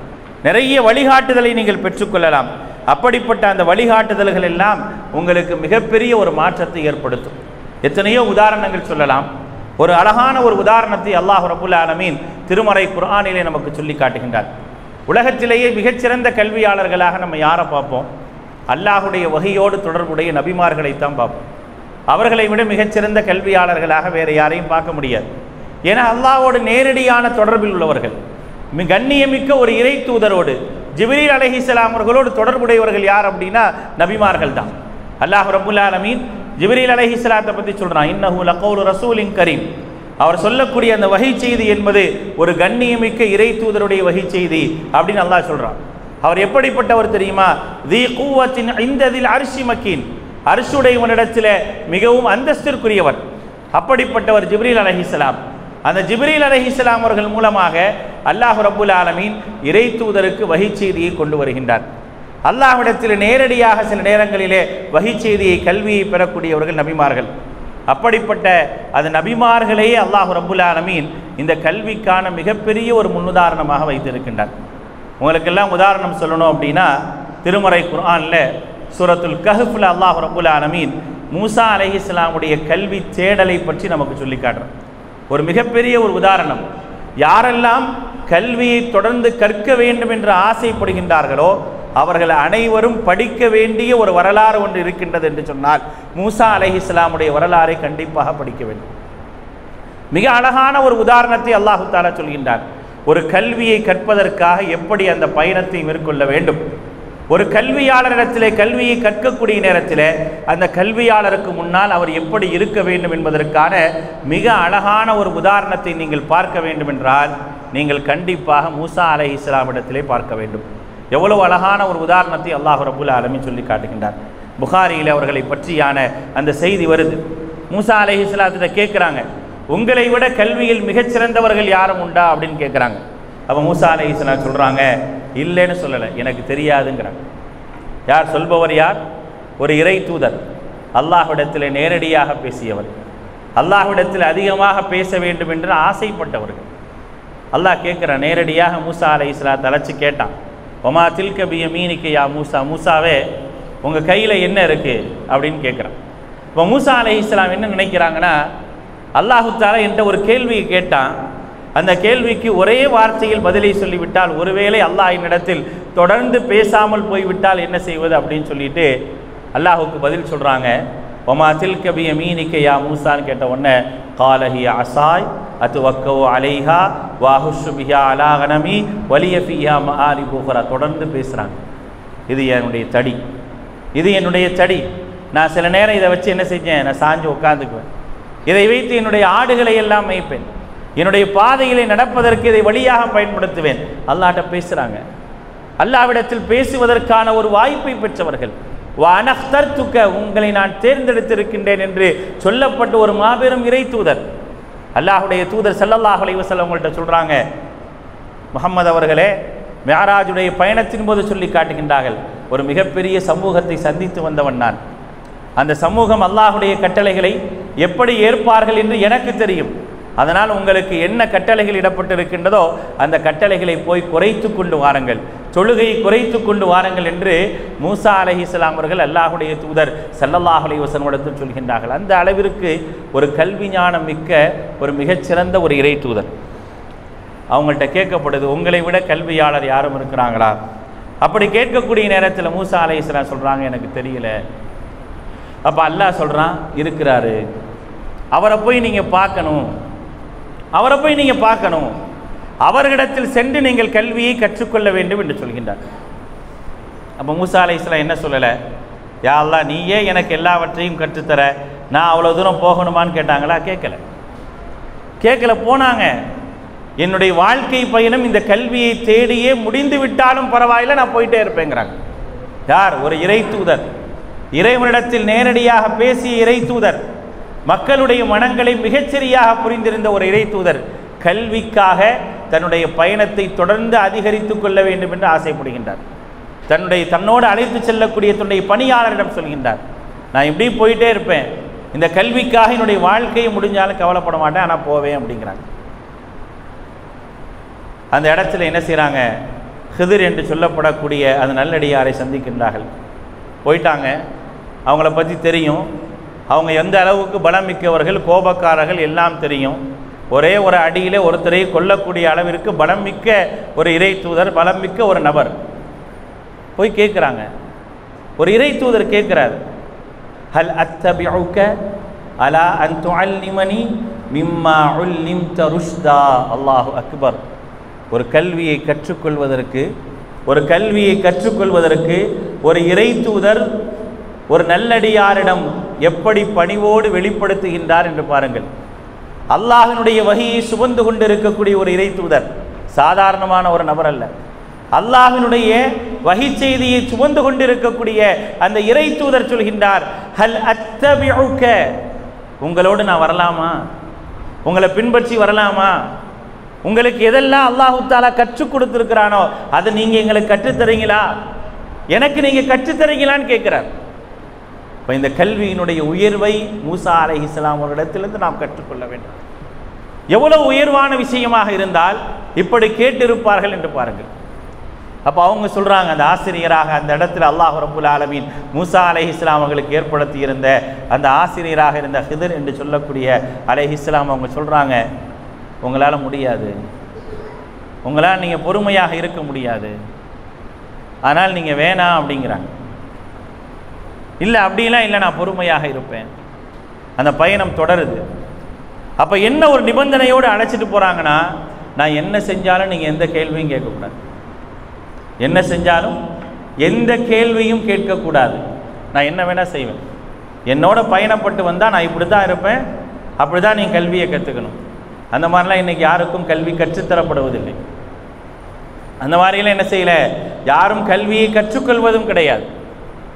நிறைய வழிகாட்டுதலை நீங்கள் பெற்றுக்கொள்ளலாம். அப்படிப்பட்ட அந்த வழிகாட்டுதல்கள் எல்லாம் உங்களுக்கு மிகப்பெரிய ஒரு மாற்றத்தை ஏற்படுத்தும். எத்தனையோ உதாரணங்கள் சொல்லலாம். ஒரு அழகான ஒரு உதாரணத்தை அல்லாஹ் ரப்புல் ஆலமீன் திருமறை குர்ஆனிலே நமக்கு சொல்லி காட்டுகின்றார். உலகத்திலேயே மிகச்சிறந்த கல்வியாளர்களாக நம்ம யாரை பார்ப்போம்? அல்லாஹுடைய வஹியோடு தொடர்புடைய நபிமார்களைத்தான் பார்ப்போம். அவர்களை விட மிகச்சிறந்த கல்வியாளர்களாக வேறு யாரையும் பார்க்க முடியாது. ஏன்னா அல்லாஹ்வோடு நேரடியான தொடர்பில் உள்ளவர்கள், கண்ணியமிக்க ஒரு இறை தூதரோடு ஜிப்ரீல் அலைஹிஸ்ஸலாம் அவர்களோடு தொடர்புடையவர்கள் யார் அப்படின்னா நபிமார்கள் தான். அல்லாஹ் ரப்புல் ஆலமீன் ஜிப்ரீல் அலைஹிஸ்ஸலாத்தை பற்றி சொல்கிறான், இன்னஹு லகௌலு ரசூலின் கரீம். அவர் சொல்லக்கூடிய அந்த வஹி செய்தி என்பது ஒரு கண்ணியமிக்க இறை தூதருடைய வஹி செய்தி அப்படின்னு அல்லாஹ் சொல்கிறான். அவர் எப்படிப்பட்டவர் தெரியுமா? தி குவத்தின் இந்ததில் அர்ஷி மக்கீன், அர்ஷுடையவனிடத்தில் மிகவும் அந்தஸ்திற்குரியவர். அப்படிப்பட்டவர் ஜிப்ரீல் அலைஹிஸ்ஸலாம். அந்த ஜிப்ரீல் அலைஹிஸ்ஸலாம் அவர்கள் மூலமாக அல்லாஹ் ரப்புல் ஆலமீன் இறை தூதருக்கு வஹி செய்தியை கொண்டு வருகின்றார். அல்லாஹ்விடத்தில் நேரடியாக சில நேரங்களிலே வஹி செய்தியை, கல்வியை பெறக்கூடியவர்கள் நபிமார்கள். அப்படிப்பட்ட அந்த நபிமார்களையே அல்லாஹ் ரப்புல் ஆலமீன் இந்த கல்விக்கான மிகப்பெரிய ஒரு முன்னுதாரணமாக வைத்திருக்கின்றார். உங்களுக்கெல்லாம் உதாரணம் சொல்லணும் அப்படின்னா, திருமறை குர்ஆனில் சூரத்துல் கஹ்ஃபில் அல்லாஹ் ரப்புல் ஆலமீன் மூசா அலைஹிஸ்ஸலாமுடைய கல்வி தேடலை பற்றி நமக்கு சொல்லி காட்டுறார். ஒரு மிகப்பெரிய ஒரு உதாரணம். யாரெல்லாம் கல்வியை தொடர்ந்து கற்க வேண்டும் என்று ஆசைப்படுகின்றார்களோ அவர்கள் அனைவரும் படிக்க வேண்டிய ஒரு வரலாறு ஒன்று இருக்கின்றது என்று சொன்னால் மூசா அலைஹிஸ்ஸலாமுடைய வரலாறை கண்டிப்பாக படிக்க வேண்டும். மிக அழகான ஒரு உதாரணத்தை அல்லாஹு தஆலா சொல்கின்றார். ஒரு கல்வியை கற்பதற்காக எப்படி அந்த பயணத்தை மேற்கொள்ள வேண்டும். ஒரு கல்வியாளரிடத்திலே கல்வியை கற்கக்கூடிய நேரத்தில் அந்த கல்வியாளருக்கு முன்னால் அவர் எப்படி இருக்க வேண்டும் என்பதற்கான மிக அழகான ஒரு உதாரணத்தை நீங்கள் பார்க்க வேண்டும் என்றால் நீங்கள் கண்டிப்பாக மூசா அலைஹிஸ்ஸலாமிடத்திலே பார்க்க வேண்டும். எவ்வளவு அழகான ஒரு உதாரணத்தை அல்லாஹ் ரப்புல் ஆலமீன் சொல்லி காட்டுகின்றார். புகாரியில் அவர்களை பற்றியான அந்த செய்தி வருது. மூசா அலைஹிஸ்ஸலாத்திட்ட கேட்குறாங்க, உங்களை விட கல்வியில் மிகச்சிறந்தவர்கள் யாரும் உண்டா அப்படின்னு கேட்குறாங்க. அப்போ மூசா அலைஹிஸ்ஸலாம் சொல்கிறாங்க, இல்லைன்னு சொல்லலை, எனக்கு தெரியாதுங்கிறாங்க. யார் சொல்பவர்? யார்? ஒரு இறை தூதர், அல்லாஹ்விடத்தில் நேரடியாக பேசியவர், அல்லாஹ்விடத்தில் அதிகமாக பேச வேண்டும் என்று ஆசைப்பட்டவர்கள். அல்லாஹ் கேட்குற நேரடியாக மூசா அலைஹிஸ்ஸலாத்தை அழைச்சி கேட்டான், ஒமா தில்க பியமீனிக யா மூசா, மூசாவே உங்கள் கையில் என்ன இருக்குது அப்படின்னு கேட்குறான். இப்போ மூசா அலைஹிஸ்ஸலாம் என்ன நினைக்கிறாங்கன்னா, அல்லாஹு தஆலா என்ற ஒரு கேள்வியை கேட்டான், அந்த கேள்விக்கு ஒரே வார்த்தையில் பதிலை சொல்லிவிட்டால், ஒருவேளை அல்லாஹ் என்னிடத்தில் தொடர்ந்து பேசாமல் போய்விட்டால் என்ன செய்வது அப்படின்னு சொல்லிட்டு அல்லாஹுக்கு பதில் சொல்கிறாங்க. ஒமா தில்க பியமீனிக யா மூசான்னு கேட்ட உடனே காலஹி அசாய் அத்துவக்கோ அலைஹா வாஹுஷு பிஹா அலா கனமி வலிய ஃபிஹா மஆரிபு உக்ரா. தொடர்ந்து பேசுகிறாங்க, இது என்னுடைய தடி, இது என்னுடைய தடி. நான் சில நேரம் இதை வச்சு என்ன செஞ்சேன், நான் சாஞ்சு உட்காந்துக்குவேன், இதை வைத்து என்னுடைய ஆடுகளை எல்லாம் மேய்ப்பேன், என்னுடைய பாதைகளை நடப்பதற்கு இதை வழியாக பயன்படுத்துவேன். அல்லாஹ்ட்ட பேசுகிறாங்க. அல்லாஹ்விடத்தில் பேசுவதற்கான ஒரு வாய்ப்பை பெற்றவர்கள். வஅனக்தர்துக, உங்களை நான் தேர்ந்தெடுத்திருக்கின்றேன் என்று சொல்லப்பட்ட ஒரு மாபெரும் இறை தூதர். அல்லாஹுடைய தூதர் ஸல்லல்லாஹு அலைஹி வஸல்லம் அவங்கள்ட்ட சொல்கிறாங்க, முஹம்மது அவர்களே, மிஅராஜுடைய பயணத்தின் போது சொல்லி காட்டுகின்றார்கள், ஒரு மிகப்பெரிய சமூகத்தை சந்தித்து வந்தவன் நான். அந்த சமூகம் அல்லாஹுடைய கட்டளைகளை எப்படி ஏற்பார்கள் என்று எனக்கு தெரியும். அதனால் உங்களுக்கு என்ன கட்டளைகள் இடப்பட்டிருக்கின்றதோ அந்த கட்டளைகளை போய் குறைத்து கொண்டு வாருங்கள், தொழுகையை குறைத்து கொண்டு வாருங்கள் என்று மூசா அலைஹிஸ்ஸலாம் அவர்கள் அல்லாஹுடைய தூதர் ஸல்லல்லாஹு அலைஹி வஸல்லம் சொல்கின்றார்கள். அந்த அளவிற்கு ஒரு கல்வி ஞானம் மிக்க ஒரு மிகச்சிறந்த ஒரு இறை தூதர். அவங்கள்ட்ட கேட்கப்படுது, உங்களை விட கல்வியாளர் யாரும் இருக்கிறாங்களா? அப்படி கேட்கக்கூடிய நேரத்தில் மூசா அலைஹிஸ்ஸலாம் சொல்கிறாங்க, எனக்கு தெரியல. அப்போ அல்லாஹ் சொல்கிறான், இருக்கிறாரு, அவரை போய் நீங்கள் பார்க்கணும், அவரை போய் நீங்கள் பார்க்கணும், அவர்களிடத்தில் சென்று நீங்கள் கல்வியை கற்றுக்கொள்ள வேண்டும் என்று சொல்கின்றார். அப்போ மூசா அலைஹிஸ்ஸலாம் என்ன சொல்லலை, யா அல்லாஹ் நீயே எனக்கு எல்லாவற்றையும் கற்றுத்தர, நான் அவ்வளோ தூரம் போகணுமான்னு கேட்டாங்களா? கேட்கல. போனாங்க. என்னுடைய வாழ்க்கை பயணம் இந்த கல்வியை தேடியே முடிந்து விட்டாலும் பரவாயில்லை, நான் போயிட்டே இருப்பேங்கிறாங்க. யார்? ஒரு இறை தூதர், இறைவனிடத்தில் நேரடியாக பேசிய இறை தூதர், மக்களுடைய மனங்களை மிகச்சரியாக புரிந்திருந்த ஒரு இறை தூதர் கல்விக்காக தன்னுடைய பயணத்தை தொடர்ந்து அதிகரித்து கொள்ள வேண்டும் என்று ஆசைப்படுகின்றார். தன்னோடு அழைத்து செல்லக்கூடிய தன்னுடைய பணியாளரிடம் சொல்கின்றார், நான் இப்படி போயிட்டே இருப்பேன், இந்த கல்விக்காக என்னுடைய வாழ்க்கையை முடிஞ்சாலும் கவலைப்பட மாட்டேன், ஆனால் போவேன் அப்படிங்கிறாங்க. அந்த இடத்துல என்ன செய்கிறாங்க, ஹிதிர் என்று சொல்லப்படக்கூடிய அந்த நல்லடியாரை சந்திக்கின்றார்கள். போயிட்டாங்க, அவங்கள பற்றி தெரியும், அவங்க எந்த அளவுக்கு பலம் மிக்கவர்கள், கோபக்காரர்கள் எல்லாம் தெரியும். ஒரே ஒரு அடியிலே ஒருத்தரை கொல்லக்கூடிய அளவிற்கு பலம் மிக்க ஒரு இறை தூதர், பலம் மிக்க ஒரு நபர். போய் கேட்குறாங்க, ஒரு இறை தூதர் கேட்குறார், ஹல் அத்தபிஉக அலா அன் துஅல்லிமனி மிம்மா உல்லிம்த ருஷ்தா. அல்லாஹு அக்பர். ஒரு கல்வியை கற்றுக்கொள்வதற்கு ஒரு இறை தூதர் ஒரு நல்லடியாரிடம் எப்படி பணிவோடு வெளிப்படுத்துகின்றார் என்று பாருங்கள். அல்லாஹ்வினுடைய வஹியை சுமந்து கொண்டு இருக்கக்கூடிய ஒரு இறை தூதர், சாதாரணமான ஒரு நபர் அல்ல. அல்லாஹ்வினுடைய வஹி செய்தியை சுமந்து கொண்டிருக்கக்கூடிய அந்த இறை தூதர் சொல்கின்றார், ஹல் அத்தபிஉக, உங்களோடு நான் வரலாமா, உங்களை பின்பற்றி வரலாமா, உங்களுக்கு எதெல்லாம் அல்லாஹு தஆலா கற்றுக் கொடுத்திருக்கிறானோ அதை நீங்க எங்களுக்கு கற்றுத்தரீங்களா, எனக்கு நீங்க கற்றுத்தரீங்களான்னு கேட்கிறார். இப்போ இந்த கல்வியினுடைய உயர்வை மூசா அலைஹிஸ்ஸலாம் அவர்களிடத்திலிருந்து நாம் கற்றுக்கொள்ள வேண்டும். எவ்வளவு உயர்வான விஷயமாக இருந்தால் இப்படி கேட்டிருப்பார்கள் என்று பாருங்கள். அப்போ அவங்க சொல்கிறாங்க, அந்த ஆசிரியராக அந்த இடத்துல அல்லாஹ் ரப்புல் ஆலமீன் மூசா அலைஹிஸ்ஸலாம் அவங்களுக்கு ஏற்படுத்தி இருந்த அந்த ஆசிரியராக இருந்த ஹிதர் என்று சொல்லக்கூடிய அலைஹிஸ்ஸலாம் அவங்க சொல்கிறாங்க, உங்களால் முடியாது, உங்களால் நீங்கள் பொறுமையாக இருக்க முடியாது, ஆனால் நீங்கள் வேணாம் அப்படிங்கிறாங்க. இல்லை அப்படிலாம் இல்லை, நான் பொறுமையாக இருப்பேன். அந்த பயணம் தொடருது. அப்போ என்ன ஒரு நிபந்தனையோடு அழைச்சிட்டு போகிறாங்கன்னா, நான் என்ன செஞ்சாலும் நீங்கள் எந்த கேள்வியும் கேட்கக்கூடாது, என்ன செஞ்சாலும் எந்த கேள்வியும் கேட்கக்கூடாது, நான் என்ன வேணால் செய்வேன், என்னோட பயணப்பட்டு வந்தால் நான் இப்படி தான் இருப்பேன், அப்படி தான் நீங்கள் கல்வியை கற்றுக்கணும். அந்த மாதிரிலாம் இன்றைக்கி யாருக்கும் கல்வி கற்றுத்தரப்படுவதில்லை. அந்த மாதிரிலாம் என்ன செய்யலை, யாரும் கல்வியை கற்றுக்கொள்வதும் கிடையாது.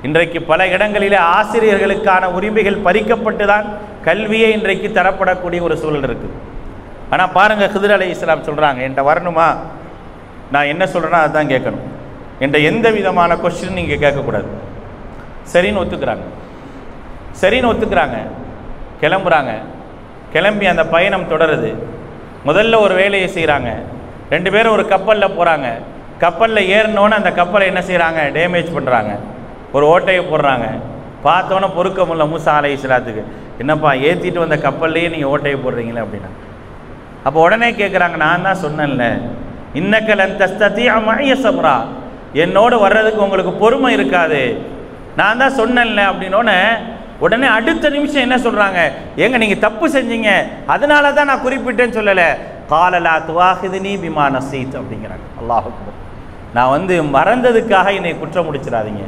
இன்றைக்கு பல இடங்களிலே ஆசிரியர்களுக்கான உரிமைகள் பறிக்கப்பட்டு தான் கல்வியை இன்றைக்கு தரப்படக்கூடிய ஒரு சூழல் இருக்குது. ஆனால் பாருங்கள், ஹிதர் அலைஹிஸ்ஸலாம் சொல்கிறாங்க, என்கிட்ட வரணுமா, நான் என்ன சொல்கிறேன்னா அதுதான் கேட்கணும், என்கிட்ட எந்த விதமான கொஸ்டின் நீங்கள் கேட்கக்கூடாது. சரின்னு ஒத்துக்கிறாங்க. சரின்னு ஒத்துக்கிறாங்க, கிளம்புறாங்க. கிளம்பி அந்த பயணம் தொடருது. முதல்ல ஒரு வேலையை செய்கிறாங்க. 2 பேரும் ஒரு கப்பலில் போகிறாங்க. கப்பலில் ஏறினோன்னு அந்த கப்பலை என்ன செய்கிறாங்க, டேமேஜ் பண்ணுறாங்க, ஒரு ஓட்டையை போடுறாங்க. பார்த்தோன்னே பொறுக்க முடியல மூசா அலைஹிஸ்ஸலாத்துக்கு, என்னப்பா ஏற்றிட்டு வந்த கப்பல்லையே நீங்கள் ஓட்டையை போடுறீங்களே அப்படின்னா. அப்போ உடனே கேட்குறாங்க, நான் தான் சொன்னேன்ல, இன்னக லன் தஸ்ததிஅ மஇய ஸப்ரா, என்னோடு வர்றதுக்கு உங்களுக்கு பொறுமை இருக்காது, நான் தான் சொன்னேன்ல அப்படின்னோடனே உடனே அடுத்த நிமிஷம் என்ன சொல்கிறாங்க, ஏங்க நீங்கள் தப்பு செஞ்சீங்க, அதனால தான் நான் குறிப்பிட்டேன்னு சொல்லலை, கால லா துவாஹிதுனி பிமா நஸீத் அப்படிங்கிறாங்க. அல்லாஹ் அக்பர். நான் மறந்ததுக்காக என்னை குற்றம் முடிச்சிடாதீங்க,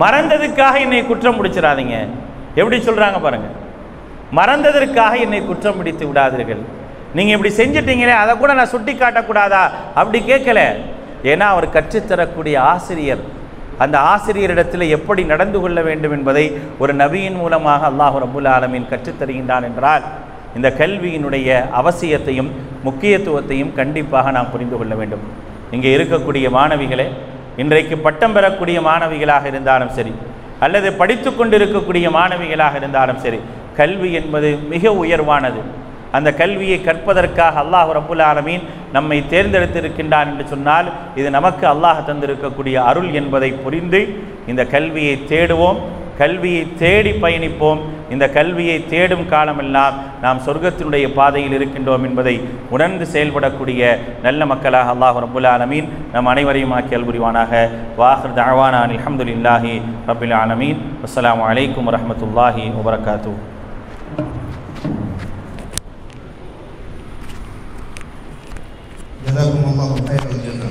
மறந்ததுக்காக என்னை குற்றம் முடிச்சிடாதீங்க. எப்படி சொல்கிறாங்க பாருங்கள், மறந்ததற்காக என்னை குற்றம் பிடித்து விடாதீர்கள், நீங்கள் இப்படி செஞ்சிட்டீங்களே அதை கூட நான் சுட்டி காட்டக்கூடாதா அப்படி கேட்கல. ஏன்னா அவர் கற்றுத்தரக்கூடிய ஆசிரியர், அந்த ஆசிரியரிடத்தில் எப்படி நடந்து கொள்ள வேண்டும் என்பதை ஒரு நபியின் மூலமாக அல்லாஹ் ரப்புல் ஆலமீன் கற்றுத்தருகின்றான் என்றால் இந்த கல்வியினுடைய அவசியத்தையும் முக்கியத்துவத்தையும் கண்டிப்பாக நாம் புரிந்து கொள்ள வேண்டும். இங்கே இருக்கக்கூடிய மாணவிகளே, இன்றைக்கு பட்டம் பெறக்கூடிய மாணவிகளாக இருந்தாலும் சரி, அல்லது படித்து கொண்டிருக்கக்கூடிய மாணவிகளாக இருந்தாலும் சரி, கல்வி என்பது மிக உயர்வானது. அந்த கல்வியை கற்பதற்காக அல்லாஹ் ரப்புல் ஆலமீன் நம்மை தேர்ந்தெடுத்திருக்கின்றான் என்று சொன்னால் இது நமக்கு அல்லாஹ் தந்திருக்கக்கூடிய அருள் என்பதை புரிந்து இந்த கல்வியை தேடுவோம், கல்வியை தேடி பயணிப்போம். இந்த கல்வியை தேடும் காலமெல்லாம் நாம் சொர்க்கத்தினுடைய பாதையில் இருக்கின்றோம் என்பதை உணர்ந்து செயல்படக்கூடிய நல்ல மக்களாக அல்லாஹ் ரப்புல் ஆலமீன் நம் அனைவரையும் ஆக்கி அல்புரிவானாக. வாஹிர் தஅவானா அல்ஹம்துலில்லாஹி ரப்பில் ஆலமீன். அஸ்ஸலாமு அலைக்கும் வரஹ்மத்துல்லாஹி வபரகாத்துஹு.
ஜஸாக்குமுல்லாஹு கைரல் ஜஸா.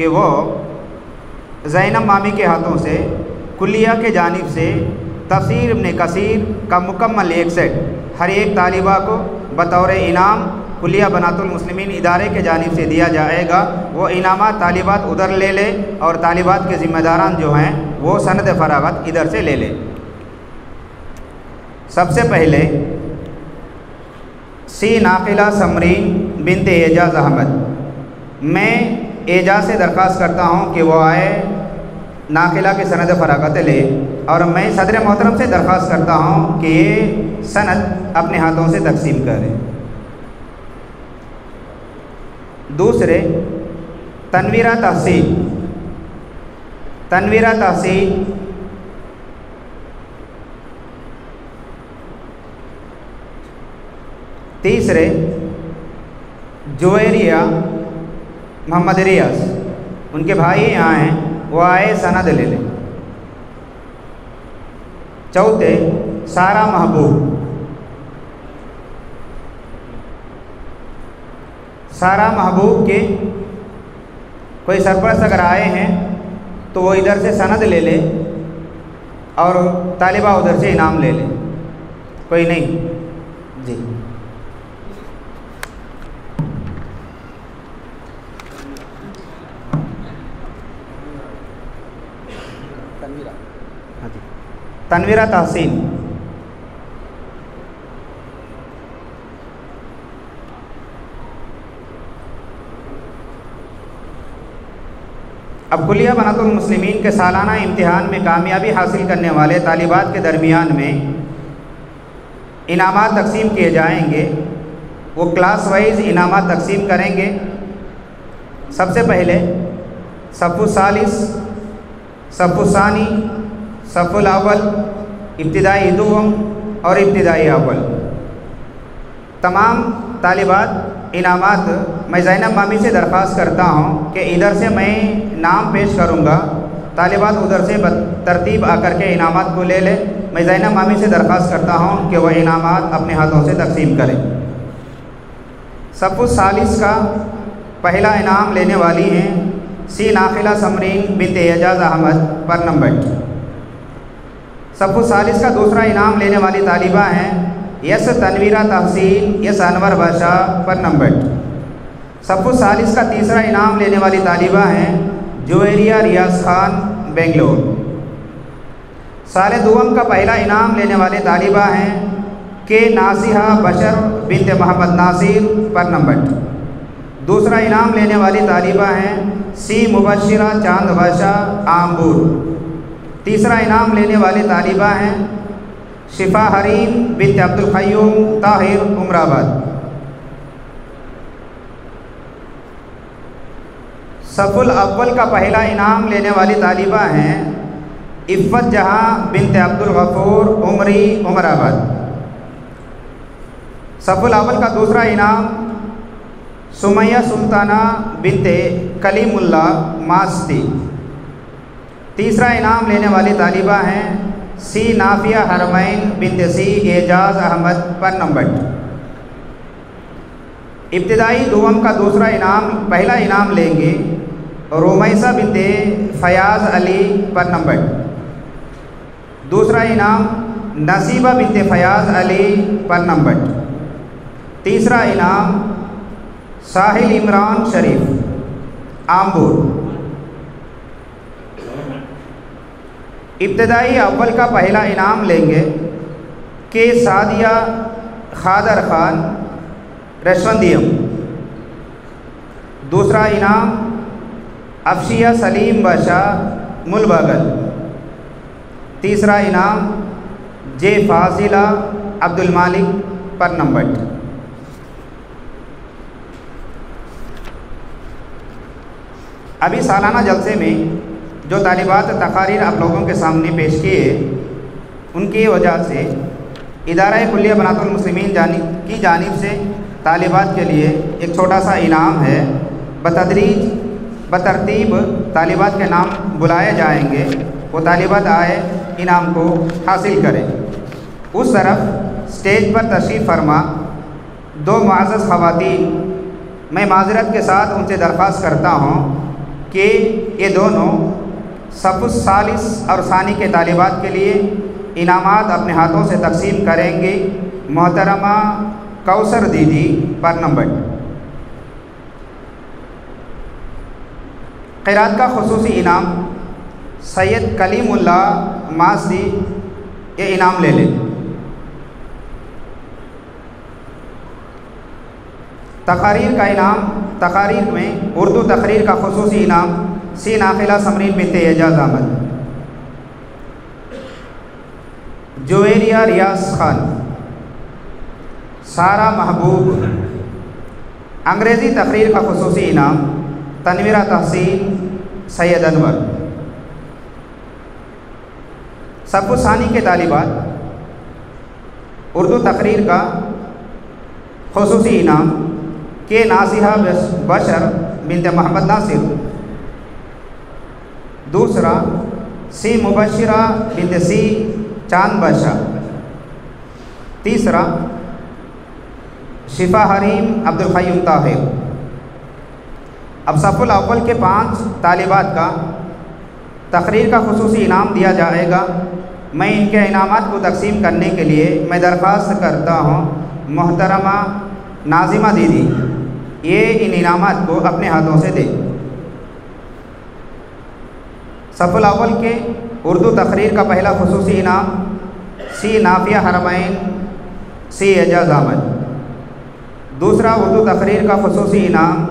کہ وہ زینب مامی کے ہاتھوں سے کلیہ کے جانب سے تفسیر ابن کثیر کا مکمل ایک سیٹ ہر ایک طالبہ کو بطور انعام کلیہ بنات المسلمین ادارے کے جانب سے دیا جائے گا۔ وہ انعامات طالبات ادھر لے لے اور طالبات کے ذمہ داران جو ہیں وہ سند فراغت ادھر سے لے لے۔ سب سے پہلے سی ناقلہ سمرین بنت اعجاز احمد، میں اعجاز سے درخواست کرتا ہوں کہ وہ آئے ناقلہ کی سند فراغت لے، اور میں صدر محترم سے درخواست کرتا ہوں کہ یہ سند اپنے ہاتھوں سے تقسیم کریں۔ دوسرے تنویرہ تحصیل تیسرے جویریہ محمد ریاض، ان کے بھائی یہاں ہیں، وہ آئے سند لے لیں۔ چوتھے سارا محبوب کے کوئی سرپرست اگر آئے ہیں تو وہ ادھر سے سند لے لے اور طالبہ ادھر سے انعام لے لے۔ کوئی نہیں جی؟ تنویرہ تحسین، اب کلیہ بنات المسلمین کے سالانہ امتحان میں کامیابی حاصل کرنے والے طالبات کے درمیان میں انعامات تقسیم کیے جائیں گے۔ وہ کلاس وائز انعامات تقسیم کریں گے۔ سب سے پہلے صف الثالث، صف الثانی، صف الاول، ابتدائی دوم اور ابتدائی اول، تمام طالبات انعامات میں زینب مامی سے درخواست کرتا ہوں کہ ادھر سے میں نام پیش کروں گا، طالبات ادھر سے ترتیب آ کر کے انعامات کو لے لیں۔ میں زینب مامی سے درخواست کرتا ہوں کہ وہ انعامات اپنے ہاتھوں سے تقسیم کریں۔ صف الثالث کا پہلا انعام لینے والی ہیں سی ناقلہ سمرین بنت اعجاز احمد پر نمبر۔ صف الثالث کا دوسرا انعام لینے والی طالبہ ہیں یس تنویرہ تحصیل یس انور بادشاہ پر نمبر۔ صف الثالث کا تیسرا انعام لینے والی طالبہ ہیں جویریہ ریاض خان بنگلور۔ سال دوم کا پہلا انعام لینے والے طالبہ ہیں کے ناصحہ بشر بنت محمد ناصر پر نمبر۔ دوسرا انعام لینے والی طالبہ ہیں سی مبشرہ چاند بادشاہ آمبور۔ تیسرا انعام لینے والی طالبہ ہیں شفا حریم بنت عبد القیوم طاہر عمر آباد۔ صف الاول کا پہلا انعام لینے والی طالبہ ہیں عفت جہاں بنت عبد الغفور عمری عمر آباد۔ صف الاول کا دوسرا انعام سمیہ سلطانہ بنت کلیم اللہ ماستی۔ تیسرا انعام لینے والی طالبہ ہیں سی نافیہ حرمین بنت سی اعجاز احمد پر نمبر۔ ابتدائی دوم کا دوسرا انعام پہلا انعام لیں گے رومیسہ بنت فیاض علی پر نمبر۔ دوسرا انعام نصیبہ بنت فیاض علی پر نمبر۔ تیسرا انعام ساحل عمران شریف آمبور۔ ابتدائی اول کا پہلا انعام لیں گے کے سعدیہ خادر خان رشوندیم۔ دوسرا انعام افشیہ سلیم بادشاہ ملباگل۔ تیسرا انعام جے فاضلہ عبد المالک پر نمبر۔ ابھی سالانہ جلسے میں جو طالبات تقاریر آپ لوگوں کے سامنے پیش کیے، ان کی وجہ سے ادارہ کلیہ بنات المسلمین کی جانب سے طالبات کے لیے ایک چھوٹا سا انعام ہے۔ بترتیب طالبات کے نام بلائے جائیں گے، وہ طالبات آئے انعام کو حاصل کریں۔ اس طرف اسٹیج پر تشریف فرما دو معزز خواتین، میں معذرت کے ساتھ ان سے درخواست کرتا ہوں کہ یہ دونوں صف الثالث اور ثانی کے طالبات کے لیے انعامات اپنے ہاتھوں سے تقسیم کریں گے۔ محترمہ کوثر دیدی پر نمبر۔ قرات کا خصوصی انعام سید کلیم اللہ ماسدی یہ انعام لے لیں۔ تقاریر کا انعام، تقاریر میں اردو تقریر کا خصوصی انعام سی ناخلہ سمرین بنت اعجاز احمد۔ جویریہ ریاض خان، سارہ محبوب۔ انگریزی تقریر کا خصوصی انعام تنویرہ تحسین سید انور۔ صف ثانی کے طالبات اردو تقریر کا خصوصی انعام کے نازیہ بشر بنت محمد ناصر۔ دوسرا سی مبشرہ بنت سی چاند بادشاہ۔ تیسرا شفا حریم عبدالقیوم طاہر۔ اب صف الاول کے 5 طالبات کا تقریر کا خصوصی انعام دیا جائے گا۔ میں ان کے انعامات کو تقسیم کرنے کے لیے میں درخواست کرتا ہوں محترمہ ناظمہ دیدی یہ ان انعامات کو اپنے ہاتھوں سے دیں۔ صف الاول کے اردو تقریر کا پہلا خصوصی انعام سی نافیہ حرمین سی اعجاز احمد۔ دوسرا اردو تقریر کا خصوصی انعام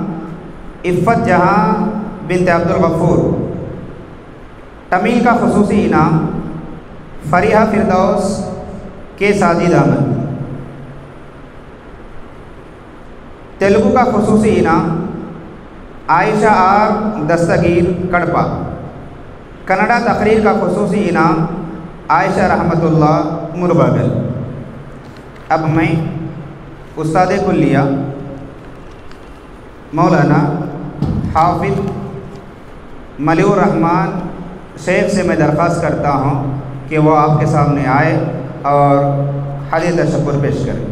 عفت جہاں بنت عبدالغفور۔ تمیل کا خصوصی انعام فریحہ فردوس کے ساجد احمد۔ تیلگو کا خصوصی انعام عائشہ آر دستگیر کڑپا۔ کنڈا تقریر کا خصوصی انعام عائشہ رحمۃ اللہ مرباگل۔ اب میں استاد کلیہ مولانا حافظ ملیح الرحمن شیخ سے میں درخواست کرتا ہوں کہ وہ آپ کے سامنے آئے اور حدیث تشکر پیش کریں۔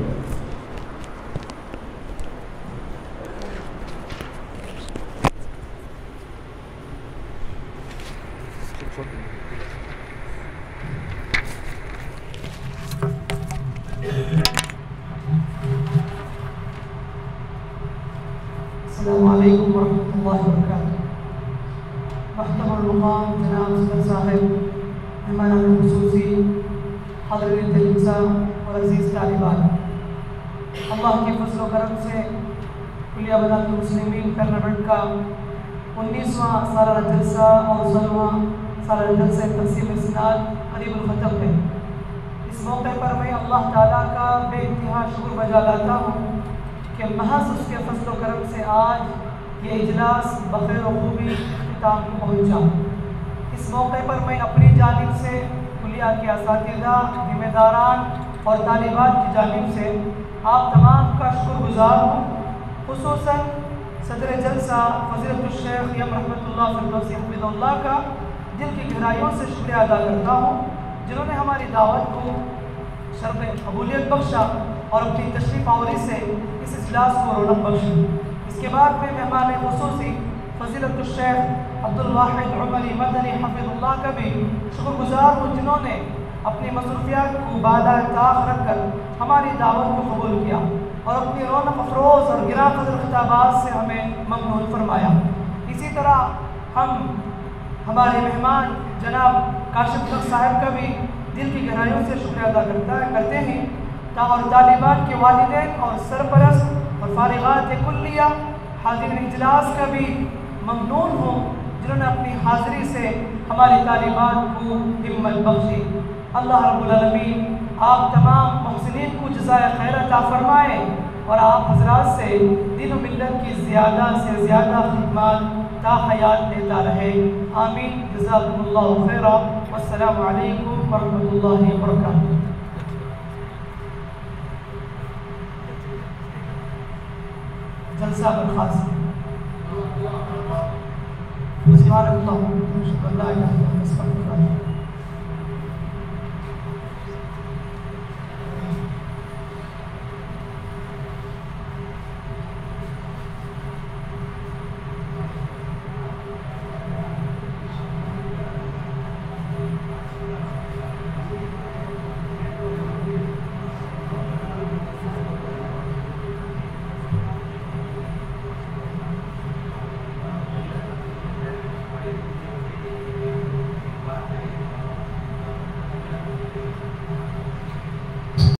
السلام علیکم ورحمۃ اللہ وبرکاتہ۔ محترم المقام جناب صدر صاحب، مہمان خصوصی، حاضرین جلسہ اور عزیز طالبات، اللہ کے فضل و کرم سے کلیہ بنات المسلمین کرناٹک کا 19واں سالانہ جلسہ اور 16واں سالانہ جلسہ تقسیم اسناد قریب الختم ہے۔ اس موقع پر میں اللہ تعالیٰ کا بے انتہا شکر بجا لاتا ہوں کہ محض اس کے فضل و کرم سے آج یہ اجلاس بخیر و خوبی اختتام کو پہنچا۔ اس موقع پر میں اپنی جانب سے کلیہ کے اساتذہ، ذمہ داران اور طالبات کی جانب سے آپ تمام کا شکر گزار ہوں، خصوصاً صدر جلسہ فضیلت الشیخ یم رحمۃ اللہ فردوسی حفظہ اللہ کا دل کی گہرائیوں سے شکریہ ادا کرتا ہوں، جنہوں نے ہماری دعوت کو شرف قبولیت بخشا اور اپنی تشریف آوری سے اس اجلاس کو رونق بخشی۔ اس کے بعد میں مہمان خصوصی فضیلت الشیخ عبدالواحد عمری مدنی حفظ اللہ کا بھی شکر گزار ہوں، جنہوں نے اپنی مصروفیات کو بالائے طاق رکھ کر ہماری دعوت کو قبول کیا اور اپنی رونق افروز اور گراں قدر خطابات سے ہمیں ممنون فرمایا۔ اسی طرح ہم ہمارے مہمان جناب کاشف حق صاحب کا بھی دل کی گہرائیوں سے شکریہ ادا کرتے ہیں، اور طالبات کے والدین اور سرپرست اور فارغات کلیہ حاضرین اجلاس کا بھی ممنون ہوں، جنہوں نے اپنی حاضری سے ہماری طالبات کو ہمت بخشی۔ اللہ رب العالمین آپ تمام محسنین کو جزائے خیر عطا فرمائے اور آپ حضرات سے دین و ملت کی زیادہ سے زیادہ خدمات تا حیات دیتا رہے، آمین۔ جزاکم اللہ خیرا، والسلام علیکم ورحمۃ اللہ وبرکاتہ۔ جلسہ برخاست۔ سبحان اللہ، لا الہ الا اللہ۔